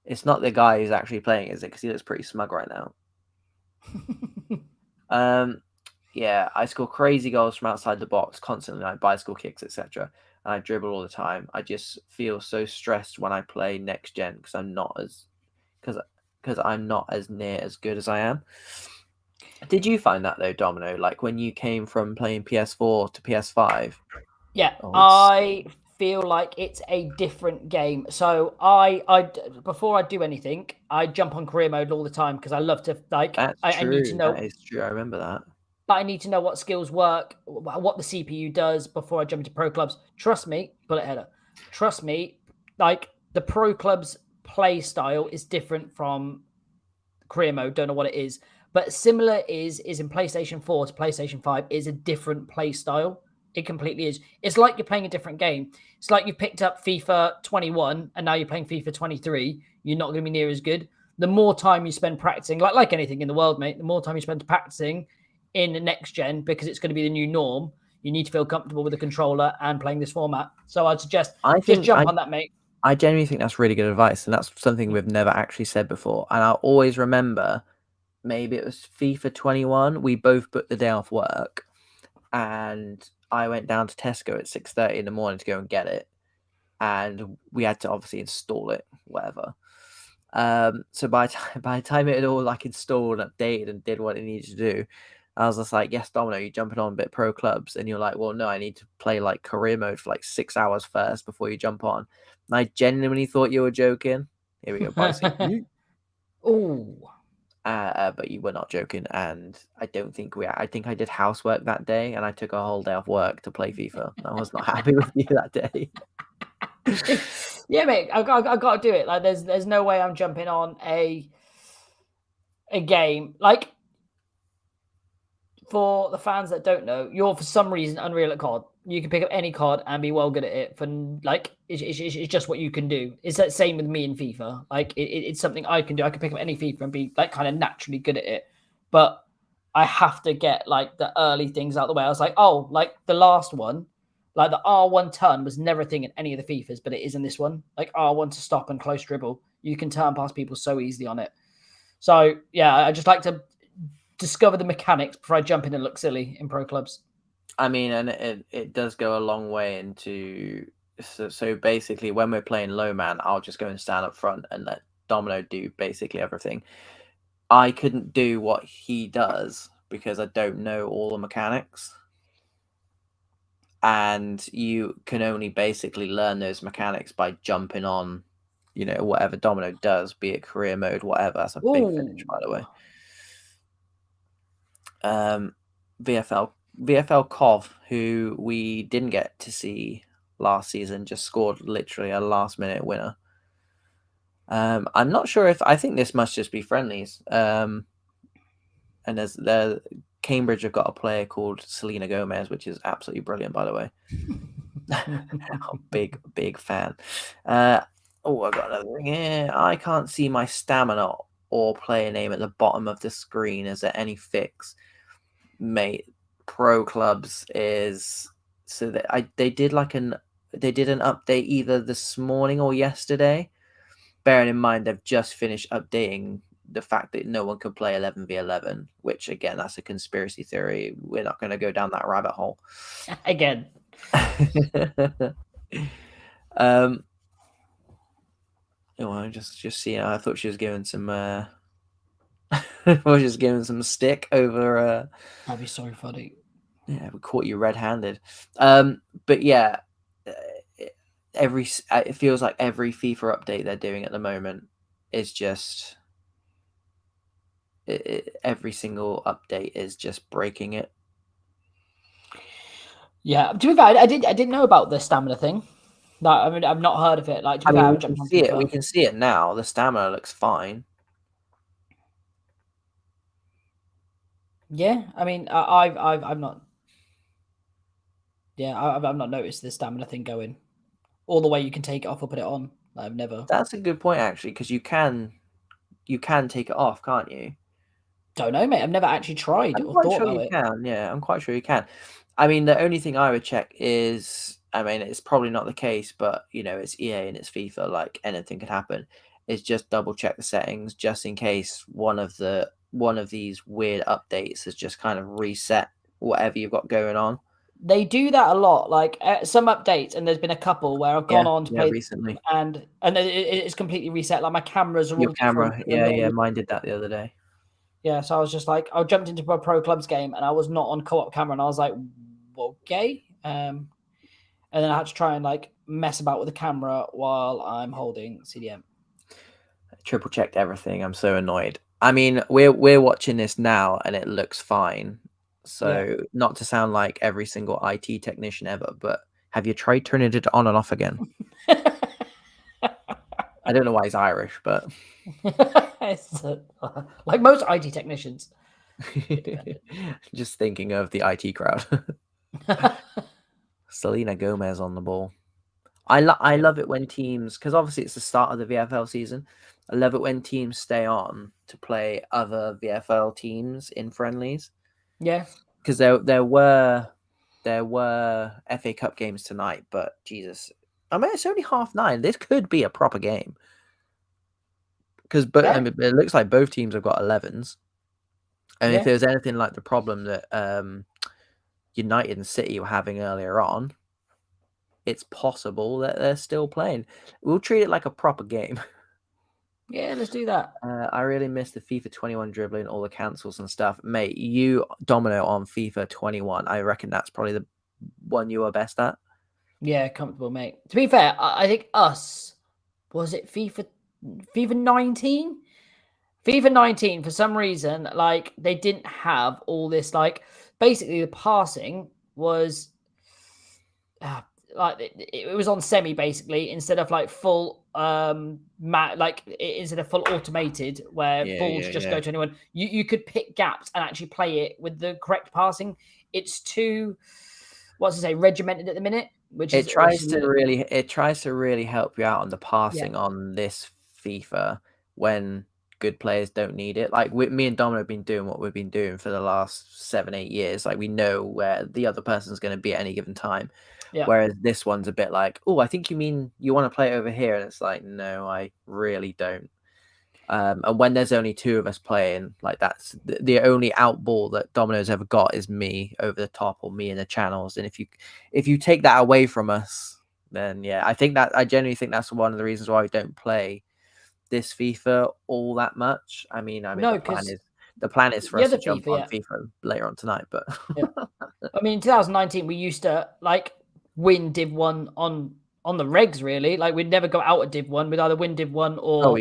It's not the guy who's actually playing, is it? Because he looks pretty smug right now. Yeah, I score crazy goals from outside the box constantly, like bicycle kicks, etc. And I dribble all the time. I just feel so stressed when I play next gen because I'm not as near as good as I am. Did you find that though, Domino? Like when you came from playing PS4 to PS5? Yeah, I feel like it's a different game. So I before I do anything, I jump on career mode all the time because I love to like. I need to know. That is true. I remember that. But I need to know what skills work, what the CPU does before I jump into pro clubs. Trust me, bullet header. Trust me, like the pro clubs play style is different from career mode. Don't know what it is, but similar is in PlayStation 4 to PlayStation 5 is a different play style. It completely is. It's like you're playing a different game. It's like you picked up FIFA 21 and now you're playing FIFA 23. You're not going to be near as good. The more time you spend practicing, like anything in the world, mate, the more time you spend practicing in the next gen, because it's going to be the new norm, you need to feel comfortable with the controller and playing this format. So I'd suggest just jump on that, mate. I genuinely think that's really good advice, and that's something we've never actually said before. And I'll always remember, maybe it was FIFA 21, we both booked the day off work, and I went down to Tesco at 6:30 in the morning to go and get it, and we had to obviously install it, whatever. So by the time it had all like installed, updated, and did what it needed to do, I was just like, yes, Domino, you're jumping on a bit pro clubs. And you're like, well, no, I need to play like career mode for like 6 hours first before you jump on. And I genuinely thought you were joking. Here we go, bicycle. Oh. But you were not joking. And I don't think I think I did housework that day, and I took a whole day off work to play FIFA. I was not happy with you that day. Yeah, mate, I got to do it. Like, there's no way I'm jumping on a game. Like, for the fans that don't know, you're for some reason unreal at COD. You can pick up any COD and be well good at it. For like, it's just what you can do. It's that same with me in FIFA. Like, it's something I can do. I can pick up any FIFA and be like kind of naturally good at it. But I have to get like the early things out of the way. I was like, oh, like the last one, like the R1 turn was never a thing in any of the FIFAs, but it is in this one. Like R1 to stop and close dribble, you can turn past people so easily on it. So yeah, I just like to discover the mechanics before I jump in and look silly in pro clubs. I mean, and it does go a long way into. So basically, when we're playing low man, I'll just go and stand up front and let Domino do basically everything. I couldn't do what he does because I don't know all the mechanics. And you can only basically learn those mechanics by jumping on, whatever Domino does, be it career mode, whatever. That's a big finish, by the way. VFL Cov, who we didn't get to see last season, just scored literally a last-minute winner. I'm not sure I think this must just be friendlies. And Cambridge have got a player called Selena Gomez, which is absolutely brilliant, by the way. big fan. I got another thing here. I can't see my stamina or player name at the bottom of the screen. Is there any fix? Mate, pro clubs is so that they did an update either this morning or yesterday. Bearing in mind they've just finished updating the fact that no one can play 11v11, which again, that's a conspiracy theory. We're not going to go down that rabbit hole again. just seeing. I thought she was giving some We'll just give him some stick over. That'd be so funny. Yeah, we caught you red-handed. But yeah, it feels like every FIFA update they're doing at the moment is just every single update is just breaking it. Yeah, to be fair, I didn't know about the stamina thing. No, I mean I've not heard of it. Like to be fair, I we haven't can jumped on see it. FIFA. We can see it now. The stamina looks fine. Yeah, I mean I've not. Yeah, I've not noticed the stamina thing going all the way. You can take it off or put it on. I've never. That's a good point actually, because you can take it off, can't you? Don't know, mate. I've never actually tried I'm or quite thought sure about you it. can. Yeah, I'm quite sure you can. I mean, the only thing I would check is, I mean, it's probably not the case, but it's EA and it's FIFA. Like anything could happen. Is just double check the settings just in case one of these weird updates has just kind of reset whatever you've got going on. They do that a lot. Like some updates, and there's been a couple where I've gone on to play recently. and it's completely reset. Like my cameras are Your all different. camera, yeah, mine did that the other day. Yeah, so I was just like, I jumped into a pro clubs game and I was not on co-op camera, and I was like, okay. And then I had to try and like mess about with the camera while I'm holding CDM. Triple checked everything. I'm so annoyed. I mean, we're watching this now and it looks fine. So not to sound like every single IT technician ever, but have you tried turning it on and off again? I don't know why he's Irish, but like most IT technicians. just thinking of the IT crowd. Selena Gomez on the ball. I love it when teams, because obviously it's the start of the VFL season. I love it when teams stay on to play other VFL teams in friendlies. Yeah, because there were FA Cup games tonight, but Jesus, I mean it's only 9:30. This could be a proper game because I mean, it looks like both teams have got 11s, and if there's anything like the problem that United and City were having earlier on, it's possible that they're still playing. We'll treat it like a proper game. Yeah, let's do that. I really miss the FIFA 21 dribbling, all the cancels and stuff. Mate, you dominate on FIFA 21. I reckon that's probably the one you are best at. Yeah, comfortable, mate. To be fair, I think was it FIFA 19? FIFA 19, for some reason, like they didn't have all this, like basically the passing was like it was on semi basically instead of like full instead of full automated where balls just go to anyone. You could pick gaps and actually play it with the correct passing. It's too regimented at the minute, which it tries to really help you out on the passing on this FIFA when good players don't need it. Like me and Domino have been doing what we've been doing for the last 7-8 years. Like we know where the other person's going to be at any given time. Yeah. Whereas this one's a bit like, oh, I think you mean you want to play over here, and it's like, no, I really don't. And when there's only two of us playing, like that's the only out ball that Domino's ever got is me over the top or me in the channels. And if you take that away from us, then yeah, I genuinely think that's one of the reasons why we don't play this FIFA all that much. I mean, No, the plan is for us to jump on FIFA later on tonight, but I mean, in 2019 we used to like win Div 1 on the regs, really. Like we'd never go out of Div 1. We'd either win Div 1 or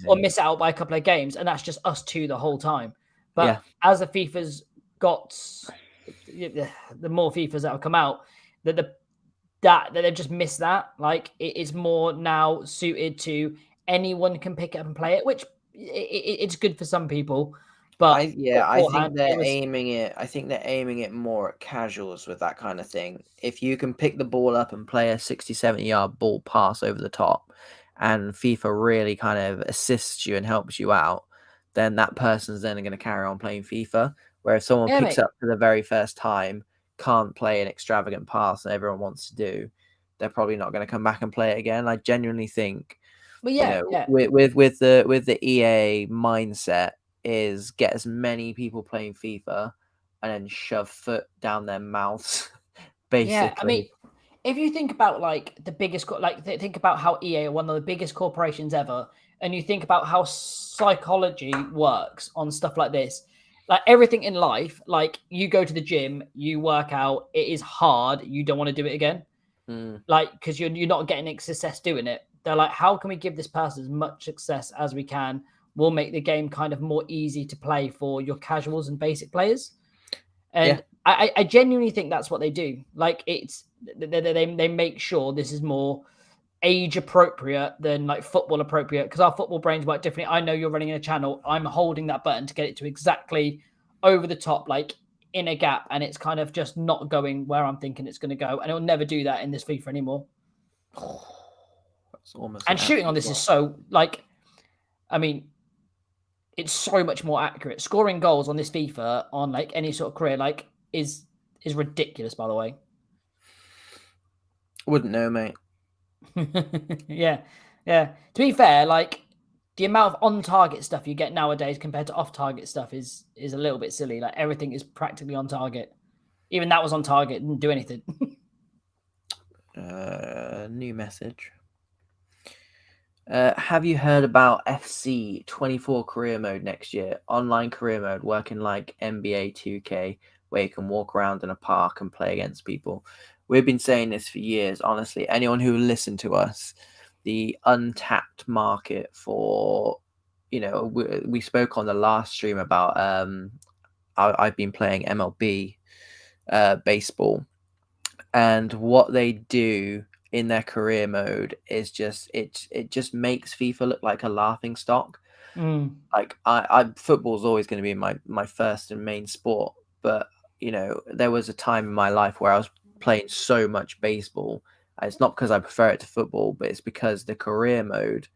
or miss out by a couple of games, and that's just us two the whole time. But as the FIFA's got the more FIFAs that have come out, that they've just missed that. Like it is more now suited to anyone can pick it up and play it, which it's good for some people. But I think they're aiming it. I think they're aiming it more at casuals with that kind of thing. If you can pick the ball up and play a 60-70 yard ball pass over the top, and FIFA really kind of assists you and helps you out, then that person's then going to carry on playing FIFA. Where if someone picks up for the very first time, can't play an extravagant pass that everyone wants to do, they're probably not going to come back and play it again. I genuinely think, with the EA mindset, is get as many people playing FIFA and then shove foot down their mouths, basically. Yeah, I mean, if you think about like the biggest, think about how EA are one of the biggest corporations ever, and you think about how psychology works on stuff like this, like everything in life, like you go to the gym, you work out, it is hard, you don't want to do it again, like because you're not getting any success doing it. They're like, how can we give this person as much success as we can? We'll make the game kind of more easy to play for your casuals and basic players. And I genuinely think that's what they do. Like it's they make sure this is more age appropriate than like football appropriate, because our football brains work differently. I know you're running a channel. I'm holding that button to get it to exactly over the top, like in a gap, and it's kind of just not going where I'm thinking it's going to go, and it'll never do that in this FIFA anymore. That's almost and shooting on this is so like, I mean, it's so much more accurate. Scoring goals on this FIFA on like any sort of career like is ridiculous, by the way. Wouldn't know, mate. yeah. To be fair, like the amount of on-target stuff you get nowadays compared to off-target stuff is a little bit silly. Like everything is practically on target. Even that was on target, didn't do anything. New message. Have you heard about FC 24 career mode next year? Online career mode working like NBA 2K, where you can walk around in a park and play against people. We've been saying this for years. Honestly, anyone who listened to us, the untapped market for, we spoke on the last stream about I've been playing MLB baseball, and what they do in their career mode is just it just makes FIFA look like a laughing stock. Like I football's always going to be my first and main sport, but there was a time in my life where I was playing so much baseball. It's not because I prefer it to football, but it's because the career mode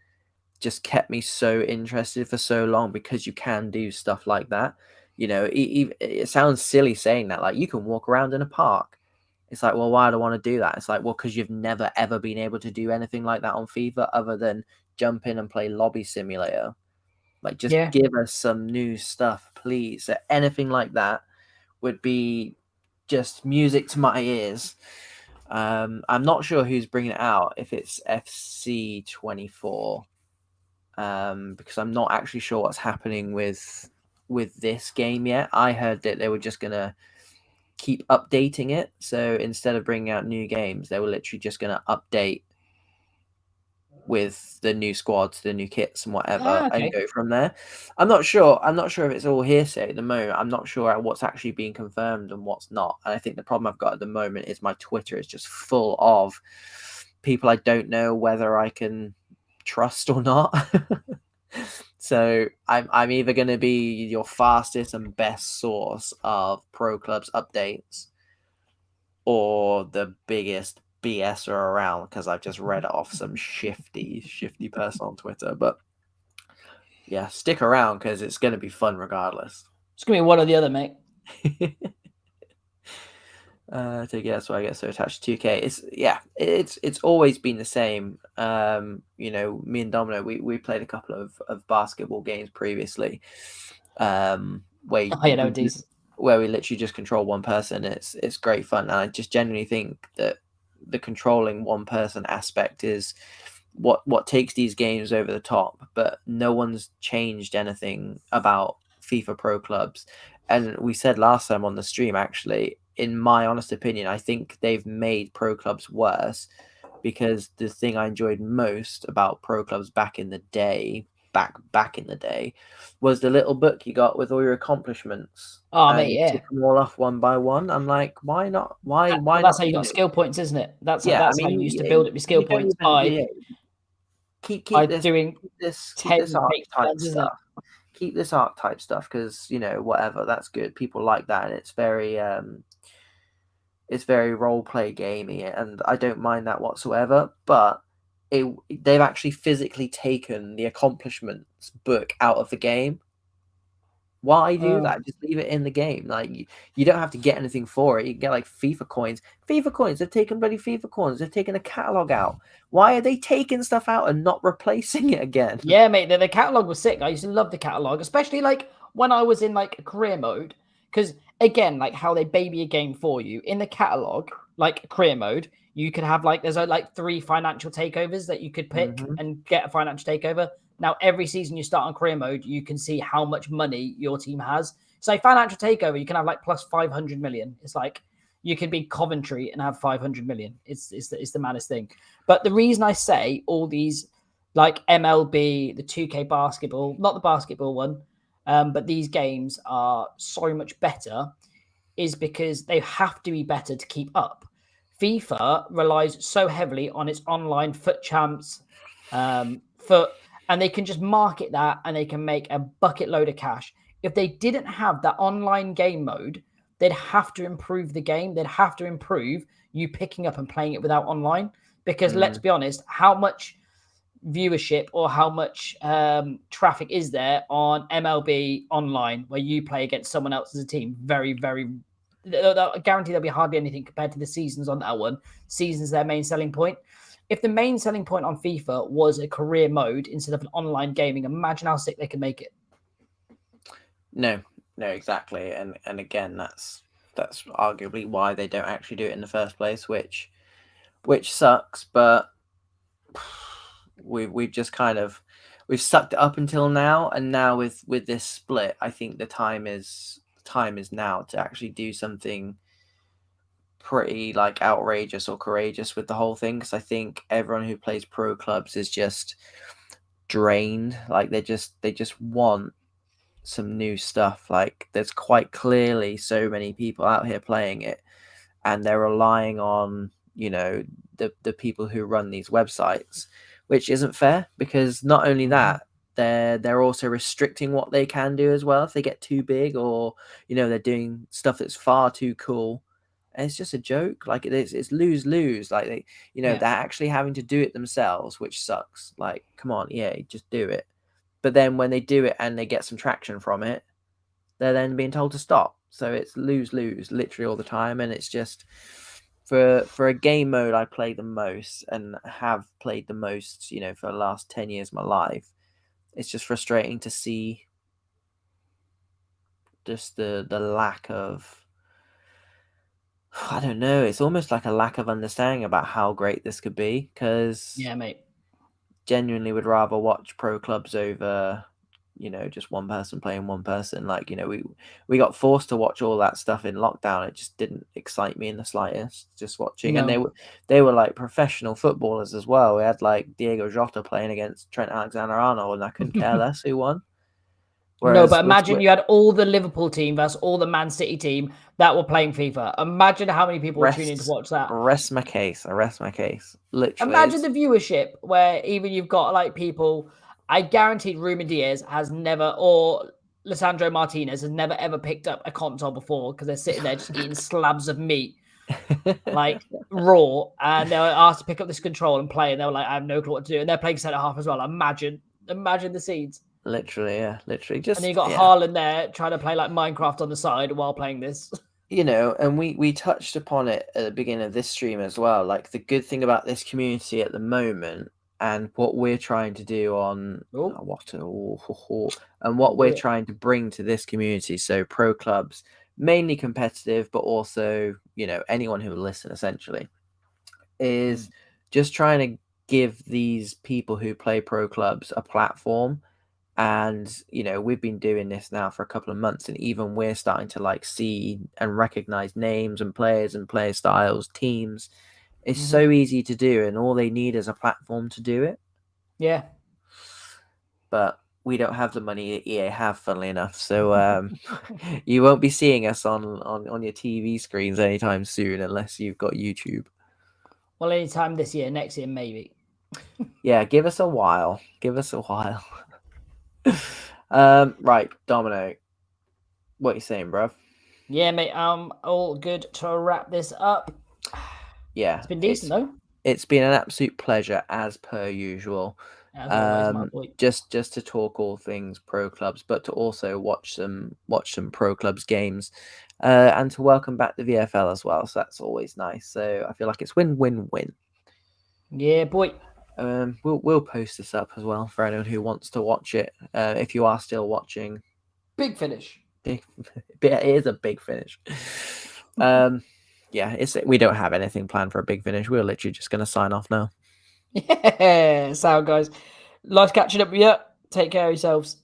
just kept me so interested for so long, because you can do stuff like that. It sounds silly saying that, like you can walk around in a park. It's like, well, why do I want to do that? It's like, well, because you've never, ever been able to do anything like that on FIFA other than jump in and play Lobby Simulator. Like, just give us some new stuff, please. So anything like that would be just music to my ears. I'm not sure who's bringing it out, if it's FC 24, because I'm not actually sure what's happening with this game yet. I heard that they were just going to keep updating it. So instead of bringing out new games, they were literally just going to update with the new squads, the new kits and whatever, and go from there. I'm not sure if it's all hearsay at the moment. I'm not sure what's actually being confirmed and what's not. And I think the problem I've got at the moment is my Twitter is just full of people I don't know whether I can trust or not. So I'm either going to be your fastest and best source of Pro Clubs updates, or the biggest BSer around, because I've just read off some shifty person on Twitter. But yeah, stick around because it's going to be fun regardless. It's going to be one or the other, mate. That's why I get so attached to 2K. It's always been the same. Me and Domino, we played a couple of basketball games previously, where we literally just control one person. It's great fun, and I just genuinely think that the controlling one person aspect is what takes these games over the top. But no one's changed anything about FIFA Pro Clubs, and we said last time on the stream, actually, in my honest opinion, I think they've made Pro Clubs worse, because the thing I enjoyed most about Pro Clubs back in the day, was the little book you got with all your accomplishments. Oh, mate, yeah. Tick them all off one by one. I'm like, why not? Why? That's how you got skill points, isn't it? That's how you used to build up your skill points by keep this archetype stuff. Keep this archetype stuff, because whatever, that's good. People like that, and it's very role play gamey, and I don't mind that whatsoever. But they've actually physically taken the accomplishments book out of the game. Why do that? Just leave it in the game. Like you don't have to get anything for it. You can get like FIFA coins. They've taken bloody FIFA coins. They've taken a catalog out. Why are they taking stuff out and not replacing it again? Yeah, mate. The catalog was sick. I used to love the catalog, especially like when I was in like career mode. Because again, like how they baby a game for you in the catalog, like career mode, you could have like, there's like 3 financial takeovers that you could pick and get a financial takeover. Now, every season you start on career mode, you can see how much money your team has. So financial takeover, you can have like plus 500 million. It's like, you can be Coventry and have 500 million. It's the maddest thing. But the reason I say all these, like MLB, the 2K basketball, not the basketball one, but these games are so much better, is because they have to be better to keep up. FIFA relies so heavily on its online foot champs, and they can just market that and they can make a bucket load of cash. If they didn't have that online game mode, they'd have to improve the game. They'd have to improve you picking up and playing it without online. Because let's be honest, how much viewership or how much traffic is there on MLB online where you play against someone else as a team? Very, very. I guarantee there'll be hardly anything compared to the seasons on that one. Seasons their main selling point. If the main selling point on FIFA was a career mode instead of an online gaming, imagine how sick they could make it. No, exactly. And again, that's arguably why they don't actually do it in the first place, which sucks. But we've just kind of sucked it up until now, and now with this split, I think the time is now to actually do something pretty like outrageous or courageous with the whole thing, because I think everyone who plays pro clubs is just drained. Like they just want some new stuff. Like there's quite clearly so many people out here playing it, and they're relying on the people who run these websites, which isn't fair, because not only that, they're also restricting what they can do as well if they get too big, or they're doing stuff that's far too cool. And it's just a joke. Like it's lose. Like they're actually having to do it themselves, which sucks. Like, come on, just do it. But then when they do it and they get some traction from it, they're then being told to stop. So it's lose literally all the time. And it's just for a game mode I play the most and have played the most, for the last 10 years of my life. It's just frustrating to see just the lack of, I don't know, it's almost like a lack of understanding about how great this could be, because mate, genuinely would rather watch pro clubs over just one person playing one person. Like we got forced to watch all that stuff in lockdown. It just didn't excite me in the slightest, just watching. And they were like professional footballers as well. We had like Diego Jota playing against Trent Alexander-Arnold, and I couldn't care less who won. Whereas, but imagine you had all the Liverpool team versus all the Man City team that were playing FIFA. Imagine how many people were tuning in to watch that. Rest my case. Literally. Imagine the viewership where even you've got like people. I guarantee Ruben Diaz has never, or Lisandro Martinez has never ever picked up a console before, because they're sitting there just eating slabs of meat, like raw, and they were asked to pick up this control and play, and they were like, I have no clue what to do. And they're playing centre half as well. Imagine the scenes. Literally. Just, and then you got Haaland there trying to play like Minecraft on the side while playing this. And we touched upon it at the beginning of this stream as well. Like the good thing about this community at the moment, and what we're trying to do on what we're trying to bring to this community. So pro clubs, mainly competitive, but also, anyone who will listen essentially, is just trying to give these people who play pro clubs a platform. And, we've been doing this now for a couple of months, and even we're starting to like see and recognize names and players and player styles, teams. It's so easy to do, and all they need is a platform to do it. Yeah. But we don't have the money that EA have, funnily enough. So you won't be seeing us on your TV screens anytime soon, unless you've got YouTube. Well, anytime this year, next year, maybe. Yeah, give us a while. Right, Domino. What are you saying, bruv? Yeah, mate. All good to wrap this up. Yeah, it's been decent though. It's been an absolute pleasure, as per usual. As always, my boy. Just to talk all things pro clubs, but to also watch some pro clubs games, and to welcome back the VFL as well. So that's always nice. So I feel like it's win-win-win. Yeah, boy. We'll post this up as well for anyone who wants to watch it. If you are still watching, big finish. It is a big finish. yeah, we don't have anything planned for a big finish. We're literally just going to sign off now. Yeah, sound guys. Nice catching up with you. Take care of yourselves.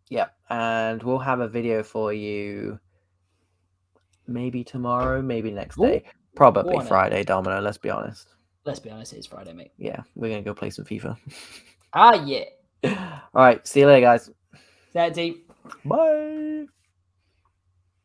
Yep, and we'll have a video for you maybe tomorrow, maybe next day. Probably Friday, Domino, let's be honest. Let's be honest, it's Friday, mate. Yeah, we're going to go play some FIFA. Ah, yeah. All right, see you later, guys. That deep. Bye.